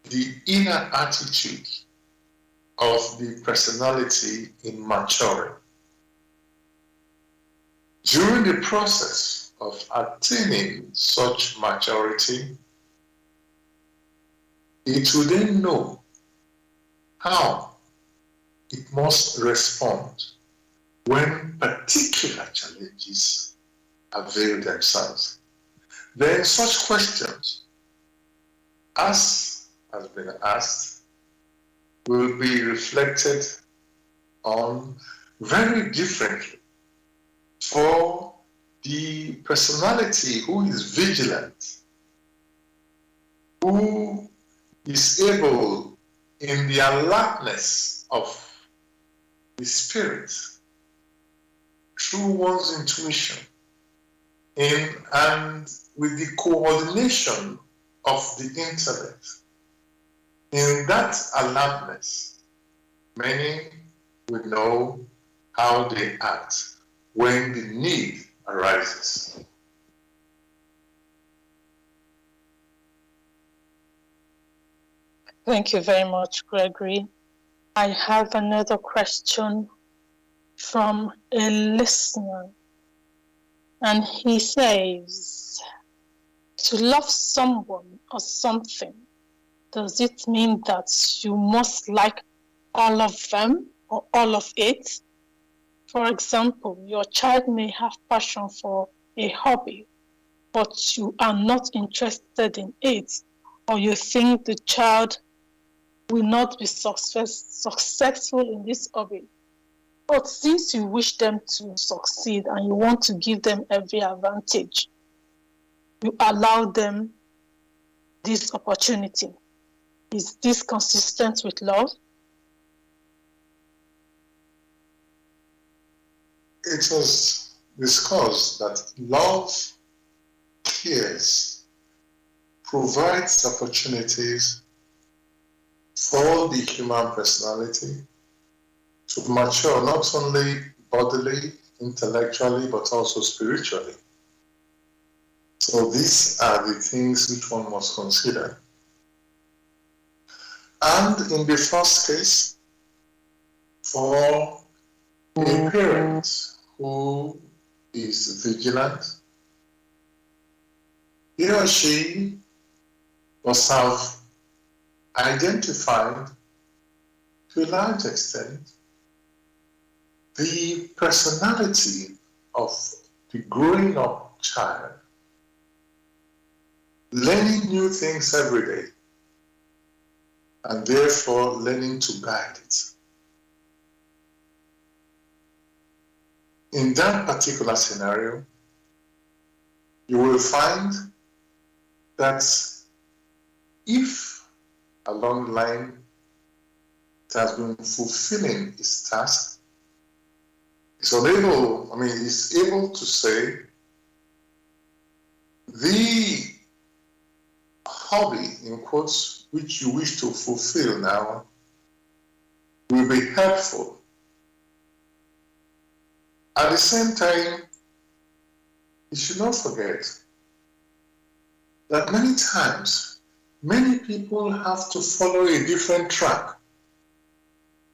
the inner attitude of the personality in maturing. During the process of attaining such maturity, it will then know how it must respond when particular challenges avail themselves. Then such questions, as has been asked, will be reflected on very differently for the personality who is vigilant, who is able, in the alertness of the spirit, through one's intuition, and with the coordination of the intellect. In that alertness, many will know how they act when the need arises. Thank you very much, Gregory. I have another question from a listener, and he says, to love someone or something, does it mean that you must like all of them or all of it? For example, your child may have passion for a hobby, but you are not interested in it, or you think the child will not be successful in this hobby. But since you wish them to succeed and you want to give them every advantage, you allow them this opportunity. Is this consistent with love? It was discussed that love cares, provides opportunities for the human personality to mature not only bodily, intellectually, but also spiritually. So these are the things which one must consider. And in the first case, for a parent who is vigilant, he or she must have identified to a large extent the personality of the growing up child, learning new things every day, and therefore learning to guide it. In that particular scenario, you will find that if along the line it has been fulfilling its task, it's able to say the hobby, in quotes, which you wish to fulfill now will be helpful. At the same time, you should not forget that many times, many people have to follow a different track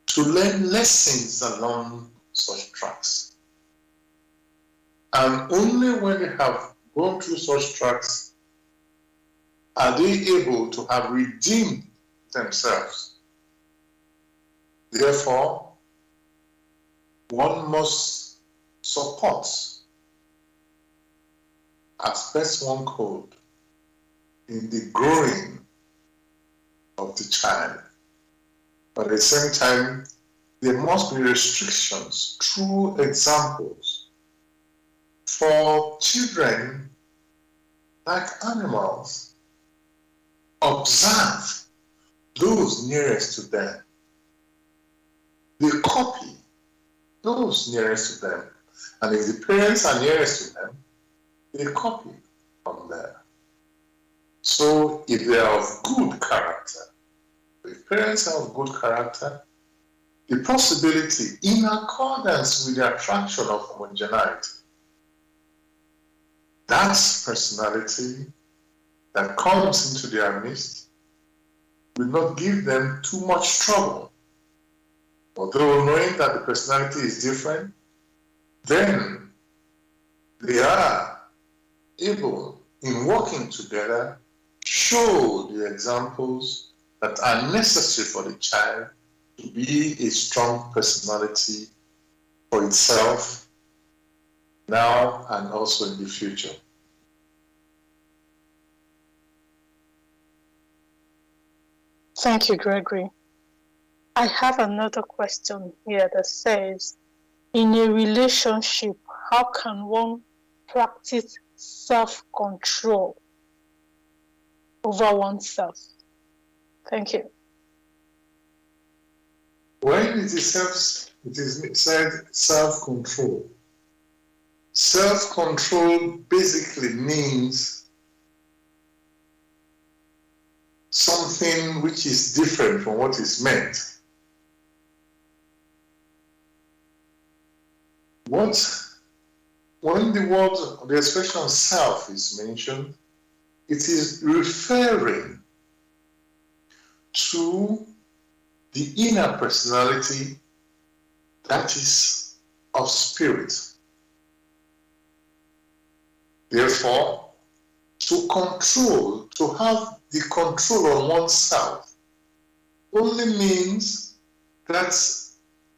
to learn lessons along such tracks. And only when they have gone through such tracks are they able to have redeemed themselves. Therefore, one must support as best one could in the growing of the child. But at the same time, there must be restrictions through examples. For children, like animals, observe those nearest to them. They copy those nearest to them. And if the parents are nearest to them, they copy from there. So if they are of good character, if parents are of good character, the possibility, in accordance with the attraction of homogeneity, that personality that comes into their midst will not give them too much trouble. Although knowing that the personality is different, then they are able, in working together, show the examples that are necessary for the child to be a strong personality for itself now and also in the future. Thank you, Gregory. I have another question here that says, in a relationship, how can one practice self-control over oneself? Thank you. When it is said self-control, self-control basically means something which is different from what is meant. When the expression self is mentioned, it is referring to the inner personality that is of spirit. Therefore, to have the control on oneself only means that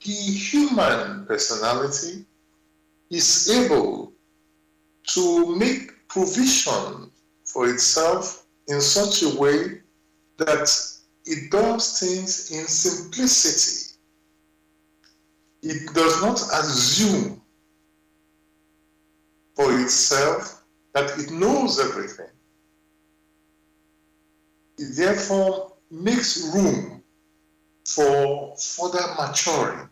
the human personality is able to make provision for itself in such a way that it does things in simplicity. It does not assume for itself that it knows everything. It therefore makes room for further maturing.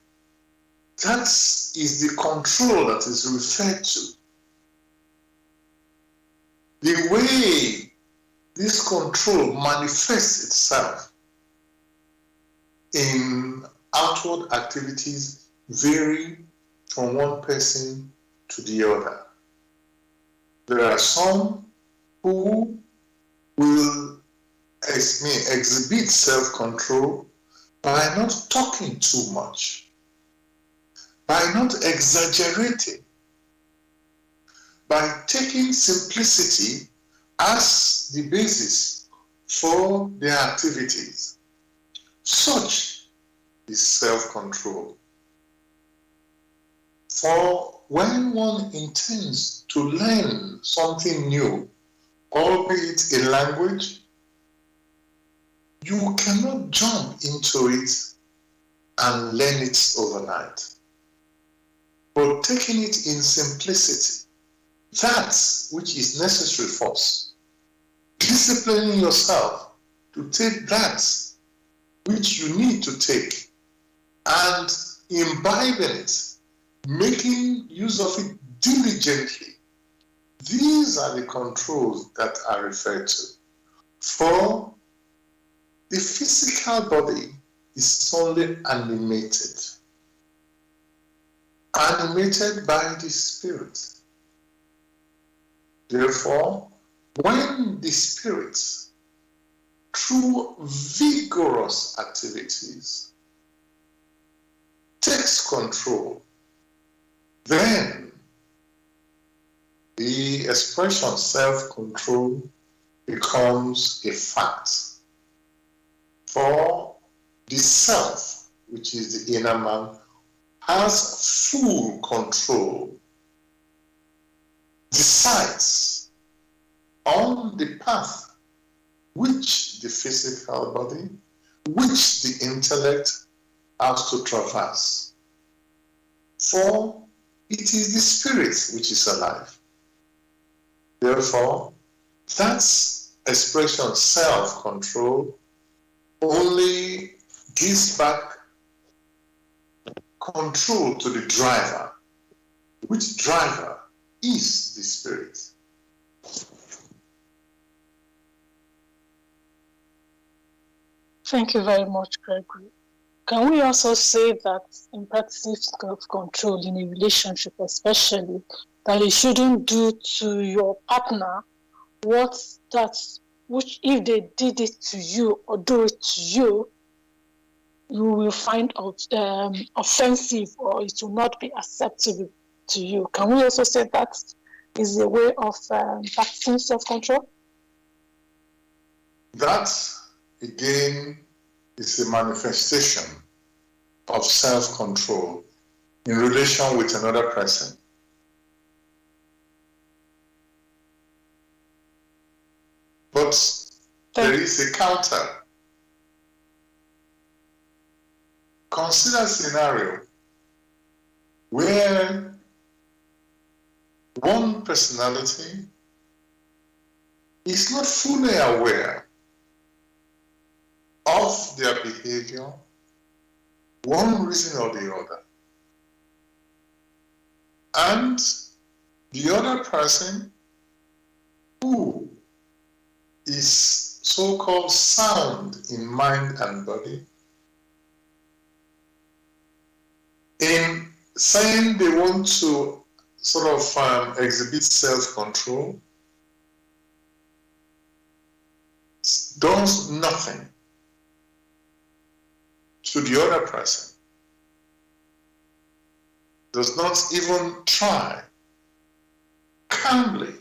That is the control that is referred to. The way this control manifests itself in outward activities vary from one person to the other. There are some who will exhibit self-control by not talking too much, by not exaggerating, by taking simplicity as the basis for their activities. Such is self-control. For when one intends to learn something new, albeit a language, you cannot jump into it and learn it overnight. But taking it in simplicity, that which is necessary first, disciplining yourself to take that which you need to take and imbibing it, making use of it diligently. These are the controls that are referred to. For the physical body is only animated by the spirit. Therefore, when the spirit, through vigorous activities, takes control, then the expression self-control becomes a fact. For the self, which is the inner man, has full control, decides on the path which the physical body, which the intellect has to traverse. For it is the spirit which is alive. Therefore, that expression self-control only gives back control to the driver, which driver is the spirit. Thank you very much, Gregory. Can we also say that in practicing self-control in a relationship especially, that you shouldn't do to your partner which if they did it to you or do it to you, you will find offensive or it will not be acceptable to you. Can we also say that is a way of practicing self-control? That, again, is a manifestation of self-control in relation with another person. But there is a counter. Consider a scenario where one personality is not fully aware of their behavior, one reason or the other. And the other person who is so-called sound in mind and body, in saying they want to sort of exhibit self-control, does nothing to the other person, does not even try calmly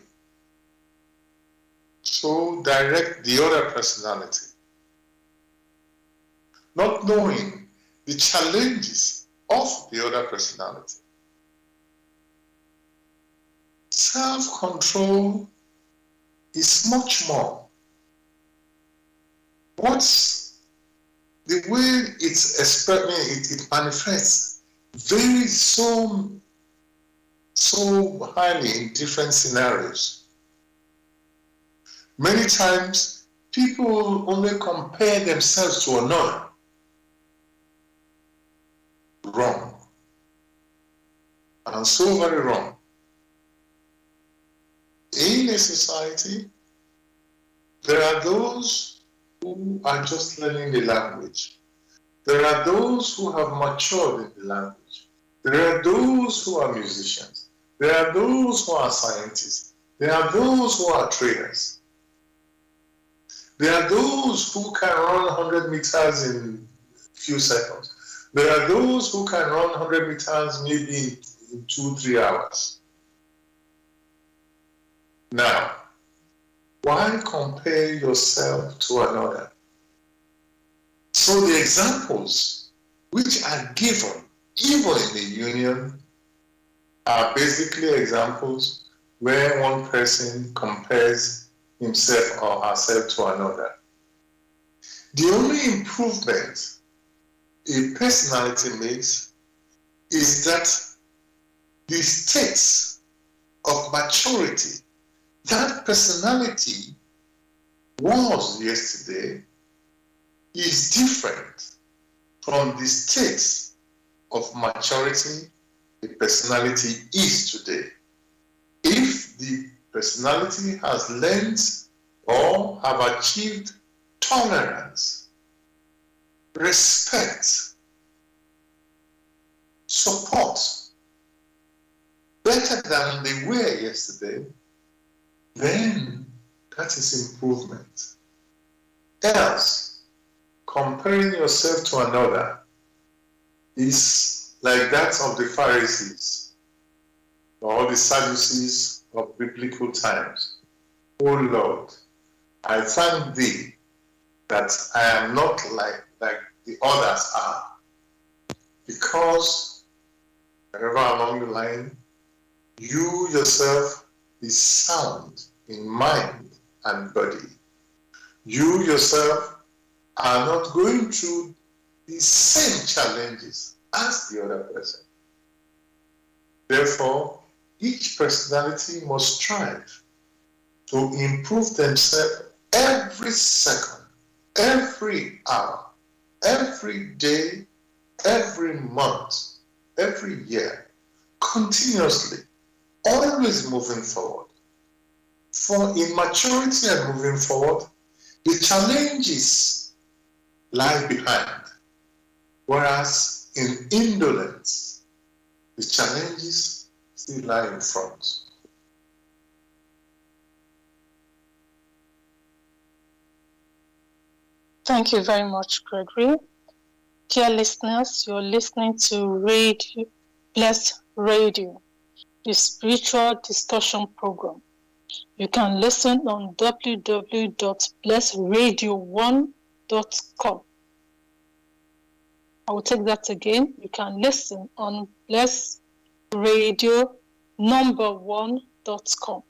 to direct the other personality, not knowing the challenges of the other personality. Self-control is much more. What's the way it manifests varies so highly in different scenarios. Many times, people only compare themselves to another. Wrong. And so very wrong. In a society, there are those who are just learning the language. There are those who have matured in the language. There are those who are musicians. There are those who are scientists. There are those who are traders. There are those who can run 100 meters in a few seconds. There are those who can run 100 meters maybe in 2-3 hours. Now, why compare yourself to another? So the examples which are given, even in the union, are basically examples where one person compares himself or herself to another. The only improvement a personality makes is that the states of maturity that personality was yesterday is different from the state of maturity the personality is today. If the personality has learned or have achieved tolerance, respect, support better than they were yesterday, then that is improvement. Else, comparing yourself to another is like that of the Pharisees or the Sadducees of biblical times. Oh Lord, I thank thee that I am not like the others are, because wherever along the line, you yourself is sound in mind and body. You yourself are not going through the same challenges as the other person. Therefore, each personality must strive to improve themselves every second, every hour, every day, every month, every year, continuously, always moving forward. For in maturity and moving forward, the challenges lie behind, whereas in indolence, the challenges still lie in front. Thank you very much, Gregory. Dear listeners, you're listening to Radio Blessed Radio, the spiritual discussion program. You can listen on www.blessradio1.com. I will take that again. You can listen on blessradio1.com.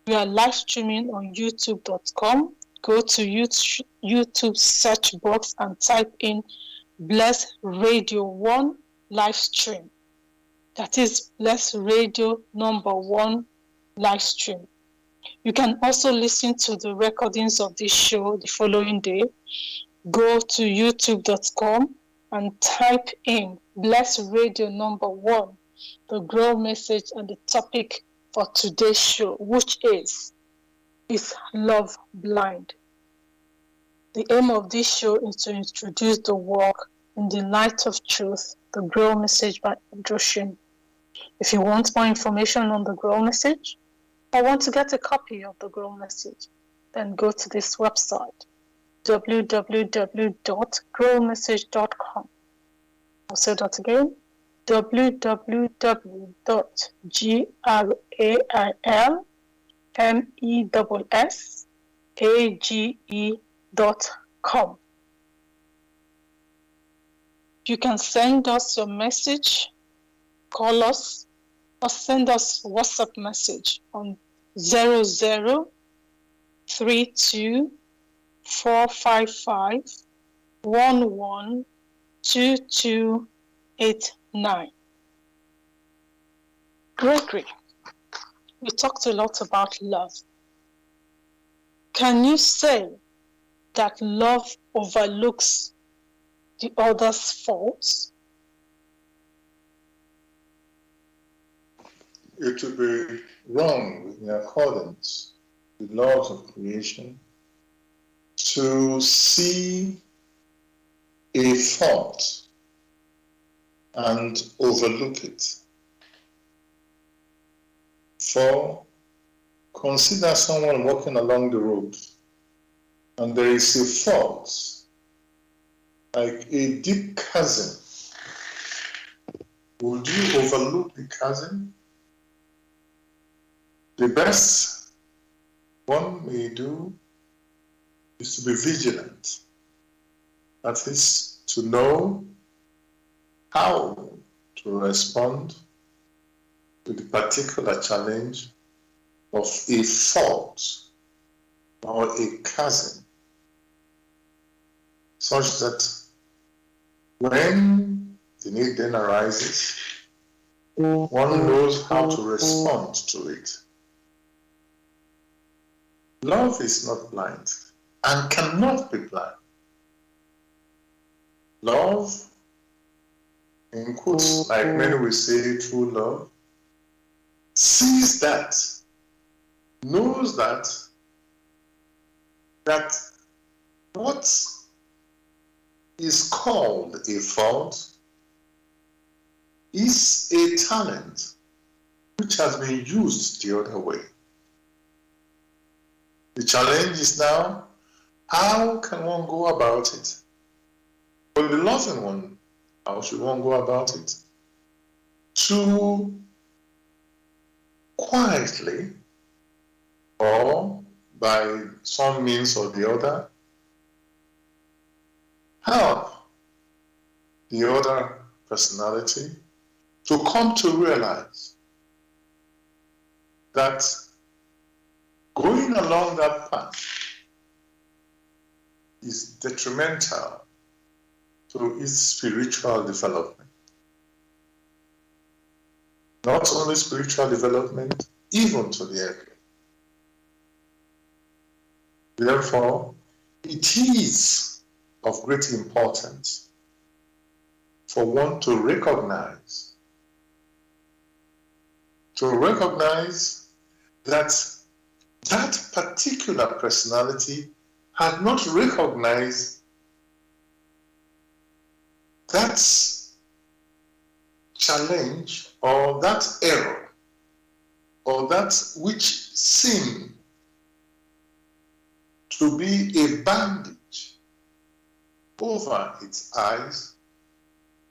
We are live streaming on youtube.com. Go to YouTube search box and type in Bless Radio 1 live stream. That is Bless Radio number 1 live stream. You can also listen to the recordings of this show the following day. Go to youtube.com and type in Bless Radio number 1, the Grail Message, and the topic for today's show, which is love blind? The aim of this show is to introduce the work in the light of truth, the Grail Message by Joshua. If you want more information on the Grail Message, or want to get a copy of the Grail Message, then go to this website, www.grailmessage.com. I'll say that again, www.grailmessage.com. You can send us your message, call us, or send us WhatsApp message on 0032455112289. Gregory, we talked a lot about love. Can you say that love overlooks the other's faults? It would be wrong in accordance with the laws of creation to see a fault and overlook it. For consider someone walking along the road and there is a fault, like a deep chasm. Would you overlook the chasm? The best one may do is to be vigilant. That is, to know how to respond to the particular challenge of a fault or a chasm, such that when the need then arises, one knows how to respond to it. Love is not blind and cannot be blind. Love, in quotes, like many will say, true love, sees that, knows that what is called a fault is a talent which has been used the other way. The challenge is now, how can one go about it? For the loving one, how should one go about it? To quietly, or by some means or the other, help the other personality to come to realize that going along that path is detrimental to its spiritual development. Not only spiritual development, even to the earthly. Therefore, it is of great importance for one to recognize that that particular personality had not recognized that challenge or that error or that which seemed to be a bandage over its eyes,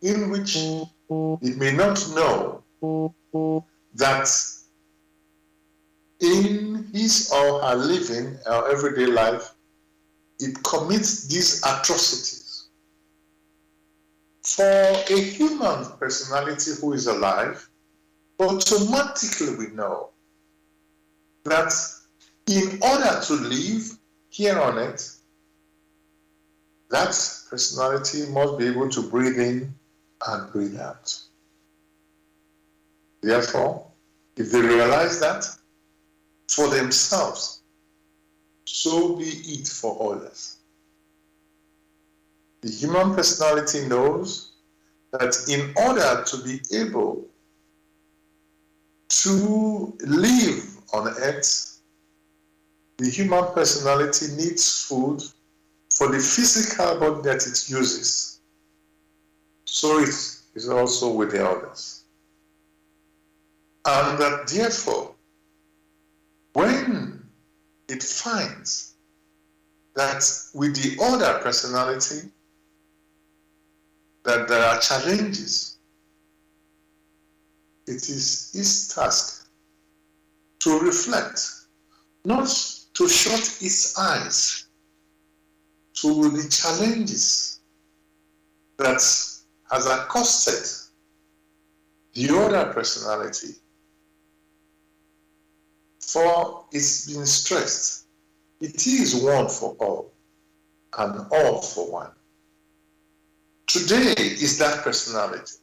in which it may not know that in his or her living or everyday life, it commits these atrocities. For a human personality who is alive, automatically we know that in order to live here on earth, that personality must be able to breathe in and breathe out. Therefore, if they realize that for themselves, so be it for others. The human personality knows that in order to be able to live on earth, the human personality needs food for the physical body that it uses. So it is also with the others. And that therefore, when it finds that with the other personality, that there are challenges, it is its task to reflect, not to shut its eyes to the challenges that has accosted the other personality. For it's been stressed, it is one for all and all for one. Today is that personality.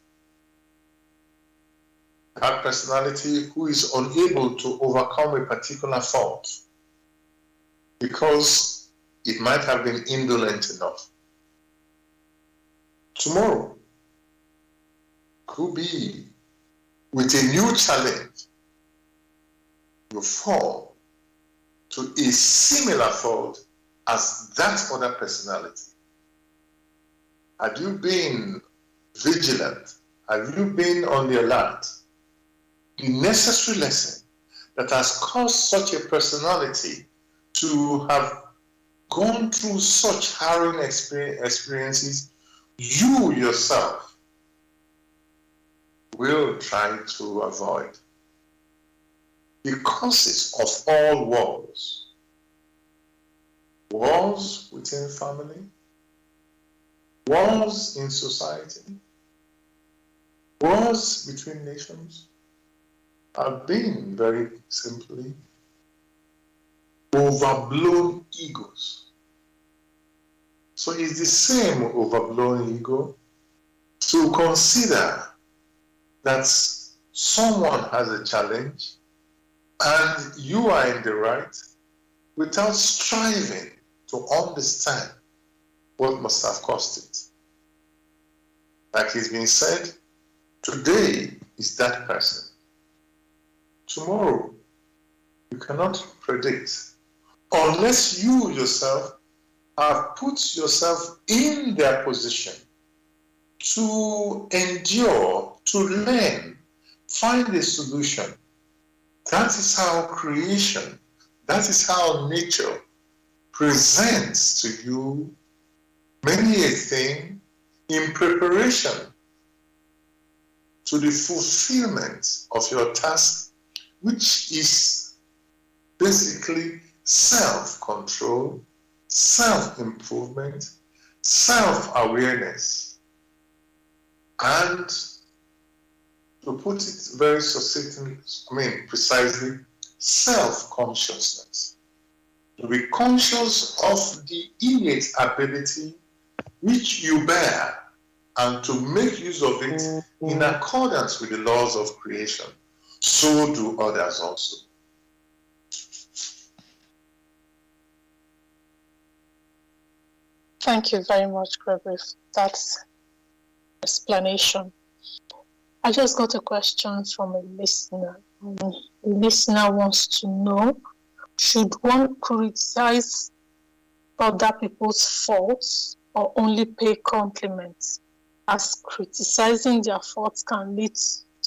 That personality who is unable to overcome a particular fault because it might have been indolent enough. Tomorrow could be with a new challenge. You fall to a similar fault as that other personality. Had you been vigilant? Have you been on the alert? The necessary lesson that has caused such a personality to have gone through such harrowing experiences, you yourself will try to avoid. The causes of all wars. Wars within family, wars in society, wars between nations have been very simply overblown egos. So it's the same overblown ego to consider that someone has a challenge and you are in the right without striving to understand what must have caused it. Like it's been said, today is that person. Tomorrow, you cannot predict unless you yourself have put yourself in their position to endure, to learn, find a solution. That is how creation, that is how nature presents to you many a thing in preparation to the fulfillment of your task, which is basically self-control, self-improvement, self-awareness, and to put it very succinctly, precisely, self-consciousness. to be conscious of the innate ability which you bear and to make use of it in accordance with the laws of creation. So do others also. Thank you very much, Gregory, for that explanation. I just got a question from a listener. The listener wants to know, should one criticize other people's faults or only pay compliments, as criticizing their faults can lead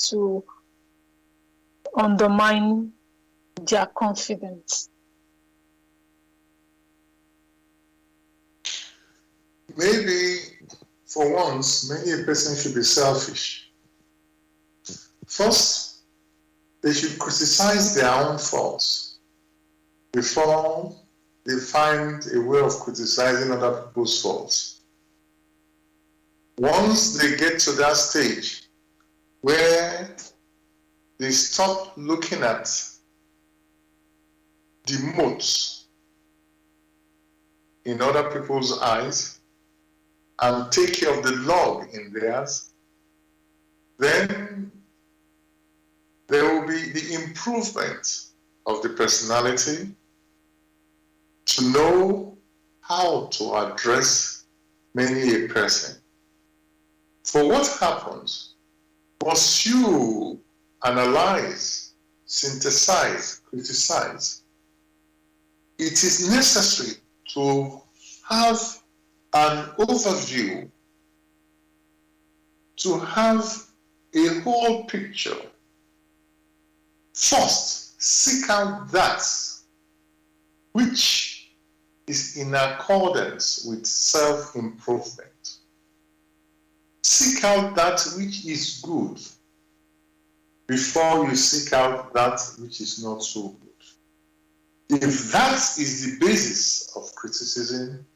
to undermine their confidence? Maybe for once, maybe a person should be selfish. First, they should criticize their own faults before they find a way of criticizing other people's faults. Once they get to that stage where they stop looking at the motes in other people's eyes and take care of the log in theirs, then there will be the improvement of the personality to know how to address many a person. For what happens, once you analyze, synthesize, criticize, it is necessary to have an overview, to have a whole picture. First, seek out that which is in accordance with self-improvement. Seek out that which is good before you seek out that which is not so good. If that is the basis of criticism,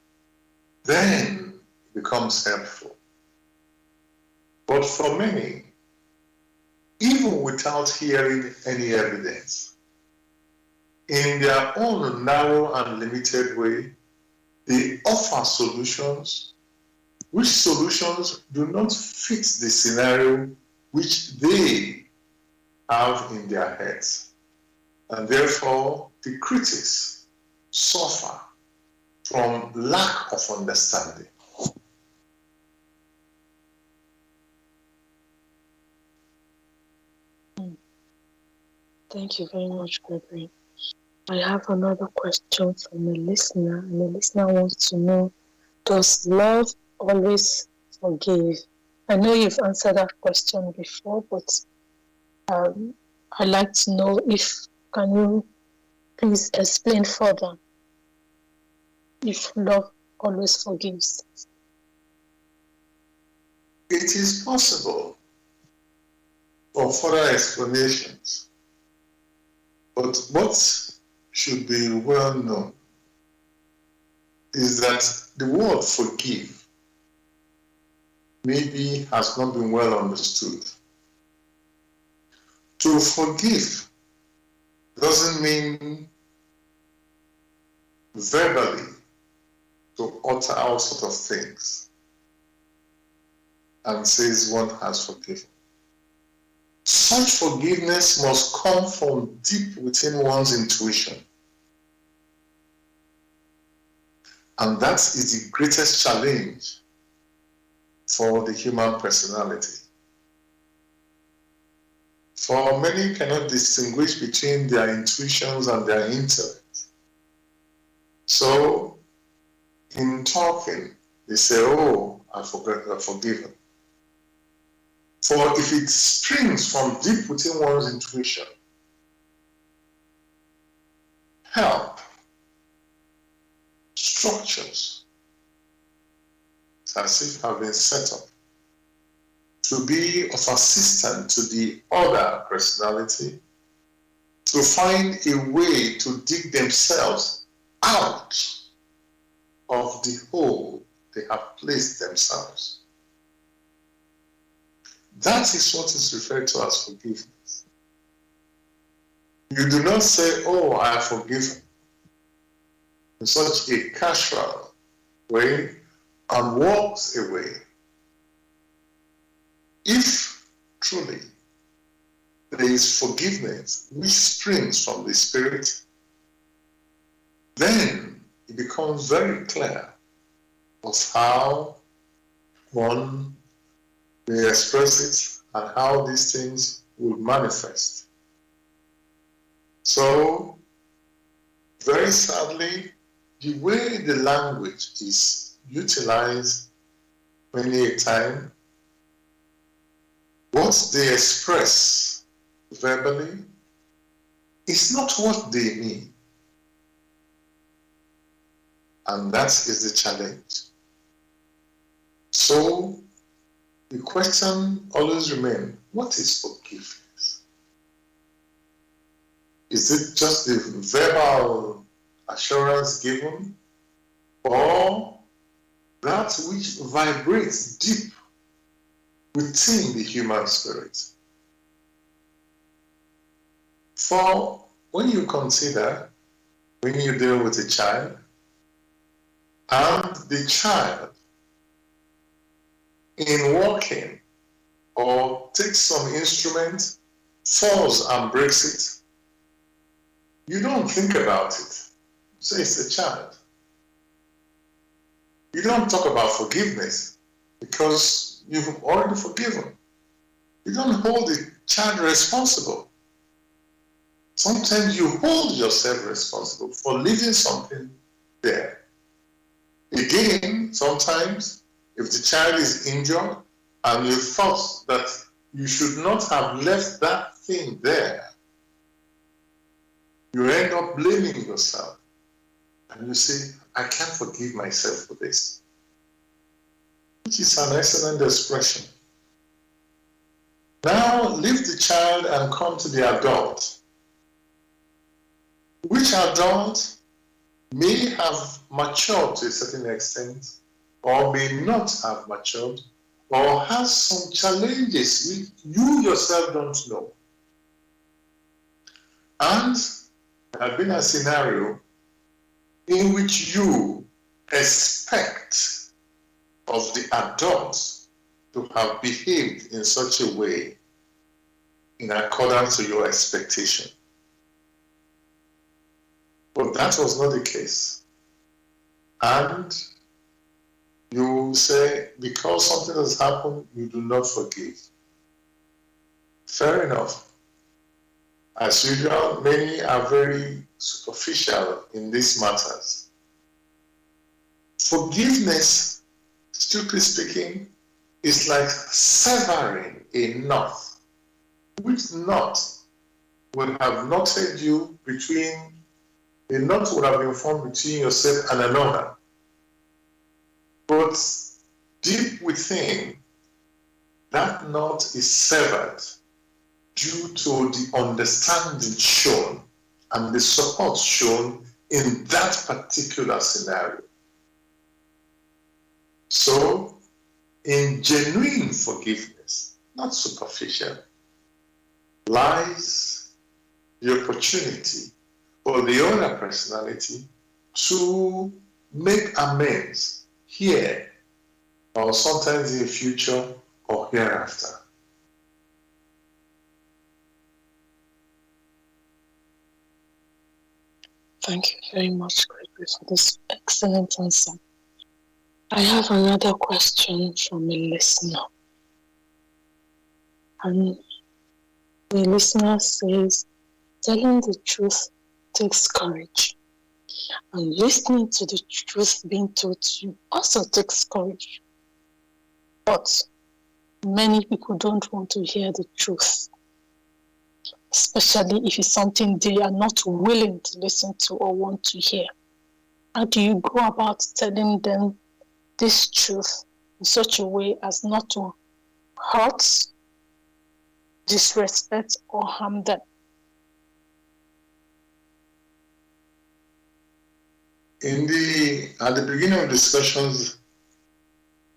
then it becomes helpful. But for many, even without hearing any evidence, in their own narrow and limited way, they offer solutions, which solutions do not fit the scenario which they have in their heads. And therefore, the critics suffer from lack of understanding. Thank you very much, Gregory. I have another question from a listener, and the listener wants to know, does love always forgive? I know you've answered that question before, but I'd like to know can you please explain further if love always forgives? It is possible for further explanations, but what should be well known is that the word forgive maybe has not been well understood. To forgive doesn't mean verbally to utter all sorts of things and says one has forgiven. Such forgiveness must come from deep within one's intuition. And that is the greatest challenge for the human personality. For many cannot distinguish between their intuitions and their intellect. So, in talking, they say, oh, I've forgiven. For if it springs from deep within one's intuition, help, structures, as if have been set up to be of assistance to the other personality to find a way to dig themselves out of the hole they have placed themselves. That is what is referred to as forgiveness. You do not say, oh, I have forgiven. in such a casual way and walks away, if truly there is forgiveness which springs from the Spirit, then it becomes very clear of how one may express it and how these things will manifest. So, very sadly, the way the language is utilized many a time, what they express verbally is not what they mean. And that is the challenge. So the question always remains, what is forgiveness? Is it just the verbal assurance given, or that which vibrates deep within the human spirit? For when you consider, when you deal with a child, and the child in walking or takes some instrument, falls and breaks it, you don't think about it. You say it's a child. You don't talk about forgiveness because you've already forgiven. You don't hold the child responsible. Sometimes you hold yourself responsible for leaving something there. Again, sometimes if the child is injured and you thought that you should not have left that thing there, you end up blaming yourself. And you say, I can't forgive myself for this. Which is an excellent expression. Now leave the child and come to the adult. Which adult may have matured to a certain extent, or may not have matured, or has some challenges which you yourself don't know. And there has been a scenario in which you expect of the adults to have behaved in such a way in accordance to your expectation. But that was not the case. And you say, because something has happened, you do not forgive. Fair enough. As usual, many are very superficial in these matters. Forgiveness, strictly speaking, is like severing a knot, which knot would have knotted you between, a knot would have been formed between yourself and another. But deep within, that knot is severed due to the understanding shown and the support shown in that particular scenario. So, in genuine forgiveness, not superficial, lies the opportunity for the other personality to make amends here, or sometimes in the future, or hereafter. Thank you very much, Gregory, for this excellent answer. I have another question from a listener. And the listener says, telling the truth takes courage. And listening to the truth being told to you also takes courage. But many people don't want to hear the truth, especially if it's something they are not willing to listen to or want to hear. How do you go about telling them this truth in such a way as not to hurt, disrespect, or harm them? At the beginning of discussions,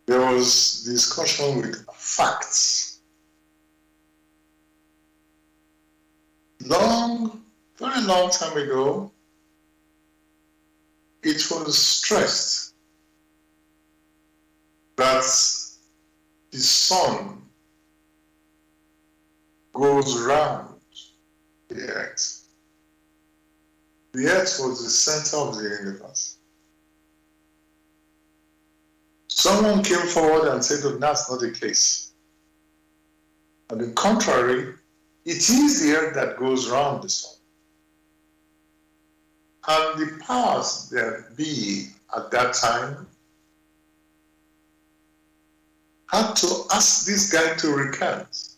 there was discussion with facts. Very long time ago, it was stressed that the sun goes round the earth. The earth was the center of the universe. Someone came forward and said, "Oh, that's not the case. On the contrary, it is the earth that goes round the sun." And the powers that be at that time had to ask this guy to recant.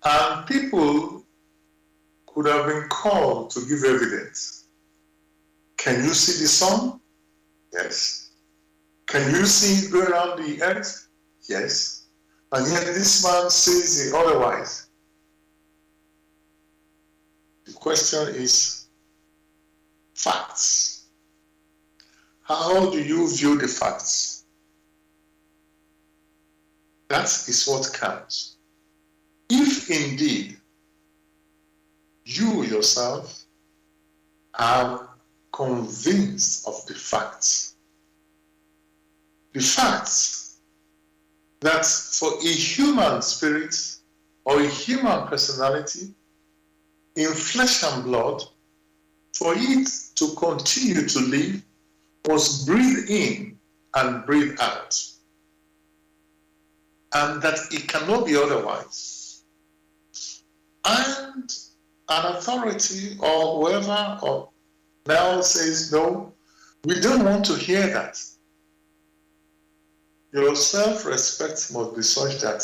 And people could have been called to give evidence. Can you see the sun? Yes. Can you see it go around the earth? Yes. And yet this man says it otherwise. The question is facts. How do you view the facts? That is what counts. If indeed you yourself are convinced of the facts that for a human spirit or a human personality in flesh and blood, for it to continue to live, must breathe in and breathe out, and that it cannot be otherwise. And an authority or whoever or now says, "No, we don't want to hear that." Your self-respect must be such that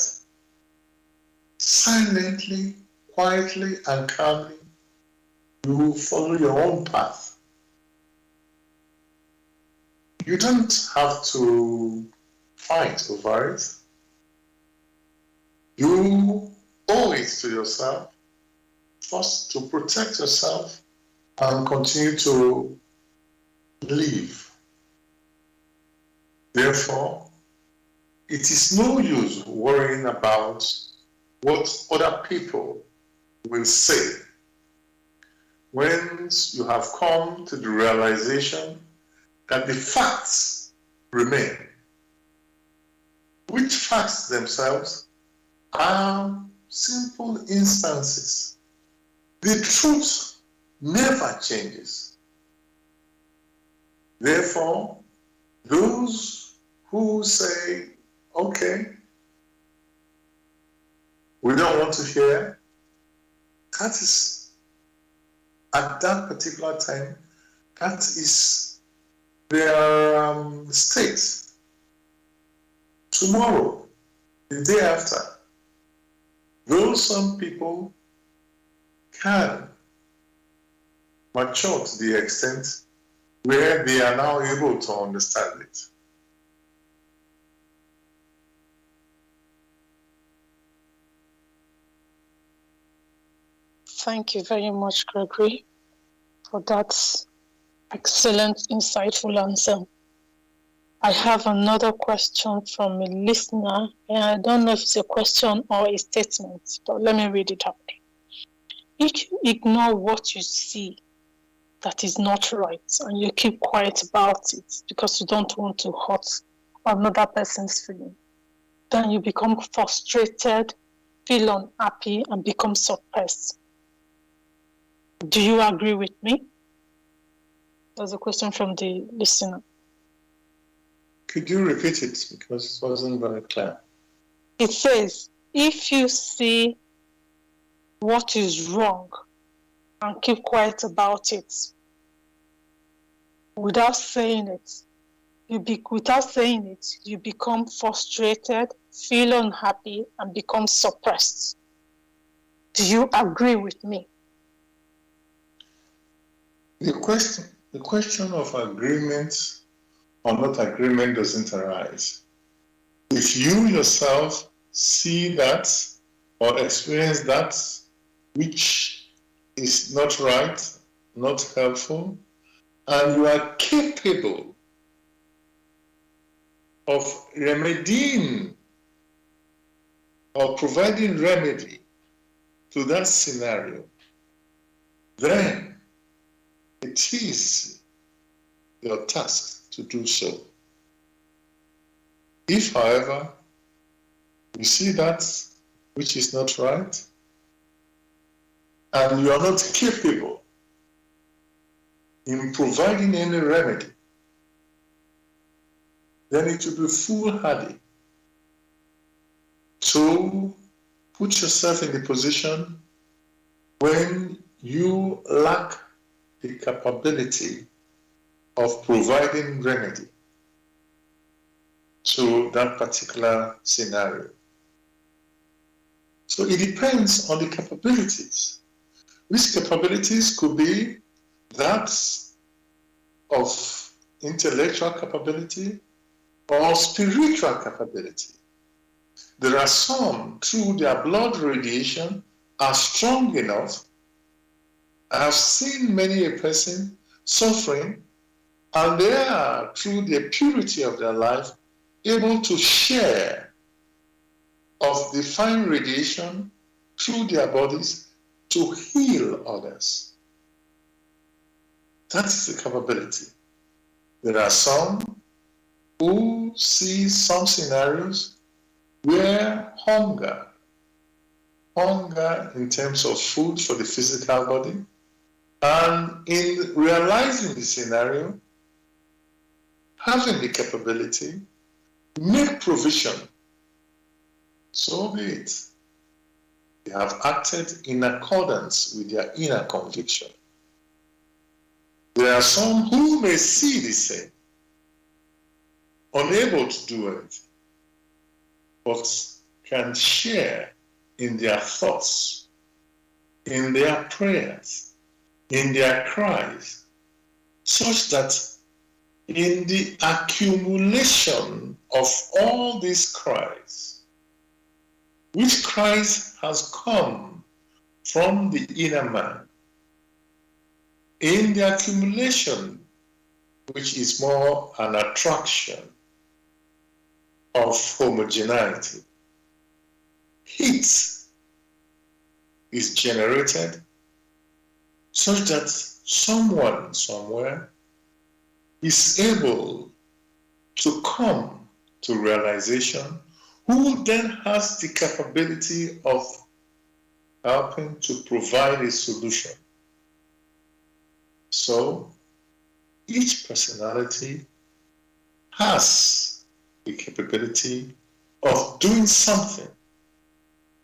silently, quietly, and calmly you follow your own path. You don't have to fight over it. You owe it to yourself first to protect yourself and continue to live. Therefore, it is no use worrying about what other people will say when you have come to the realization that the facts remain, which facts themselves are simple instances. The truth never changes. Therefore, those who say, "Okay, we don't want to hear," that is, at that particular time, that is their state. Tomorrow, the day after, though some people can mature to the extent where they are now able to understand it. Thank you very much, Gregory, for that excellent, insightful answer. I have another question from a listener, and I don't know if it's a question or a statement, but let me read it out. If you ignore what you see that is not right and you keep quiet about it because you don't want to hurt another person's feeling, then you become frustrated, feel unhappy, and become suppressed. Do you agree with me? That's a question from the listener. Could you repeat it, because it wasn't very clear? It says, if you see what is wrong and keep quiet about it without saying it, you become frustrated, feel unhappy, and become suppressed. Do you agree with me? The question of agreement or not agreement doesn't arise. If you yourself see that or experience that which is not right, not helpful, and you are capable of remedying or providing remedy to that scenario, then it is your task to do so. If, however, you see that which is not right, and you are not capable in providing any remedy, then it will be foolhardy to put yourself in the position when you lack the capability of providing remedy to that particular scenario. So it depends on the capabilities. Which capabilities could be that of intellectual capability or spiritual capability. There are some, through their blood radiation, are strong enough. I have seen many a person suffering, and they are, through the purity of their life, able to share of the fine radiation through their bodies to heal others. That's the capability. There are some who see some scenarios where hunger in terms of food for the physical body, and in realizing the scenario, having the capability, make provision. So be it. They have acted in accordance with their inner conviction. There are some who may see the same, unable to do anything, but can share in their thoughts, in their prayers, in their cries, such that in the accumulation of all these cries, which cries has come from the inner man, in the accumulation, which is more an attraction of homogeneity, heat is generated such that someone somewhere is able to come to realization, who then has the capability of helping to provide a solution. So each personality has the capability of doing something,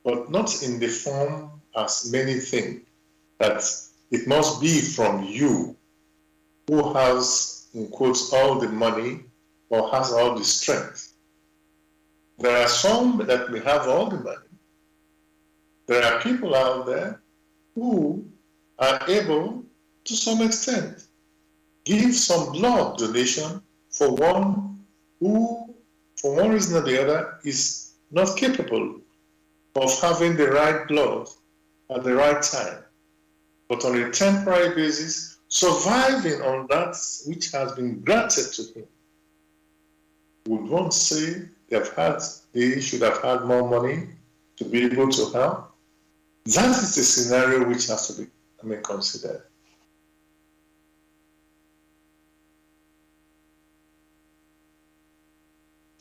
but not in the form as many think, that it must be from you who has, in quotes, all the money or has all the strength. There are some that may have all the money. There are people out there who are able, to some extent, give some blood donation for one who, for one reason or the other, is not capable of having the right blood at the right time, but on a temporary basis, surviving on that which has been granted to him. Would one say they should have had more money to be able to help? That is the scenario which has to be considered.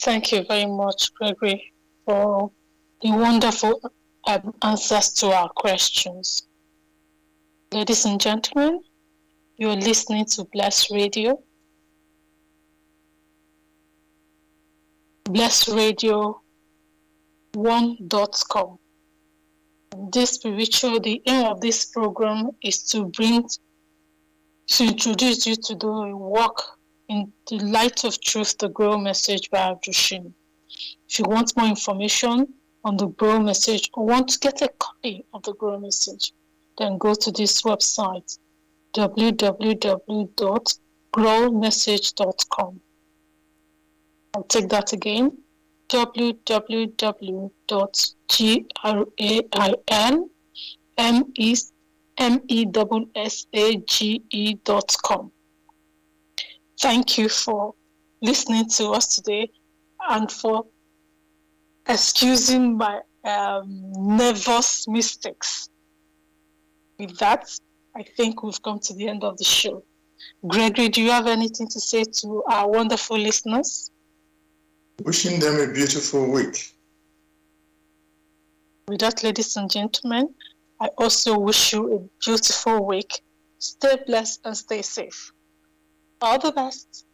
Thank you very much, Gregory, for the wonderful answers to our questions. Ladies and gentlemen, you're listening to Bless Radio. BlessRadio1.com. The aim of this program is to introduce you to the work in the light of truth, the Grail Message by Abdushin. If you want more information on the Grail Message or want to get a copy of the Grail Message, then go to this website, www.grailmessage.com. I'll take that again, www.grailmessage.com. Thank you for listening to us today and for excusing my nervous mistakes. With that, I think we've come to the end of the show. Gregory, do you have anything to say to our wonderful listeners? Wishing them a beautiful week. With that, ladies and gentlemen, I also wish you a beautiful week. Stay blessed and stay safe. All the best.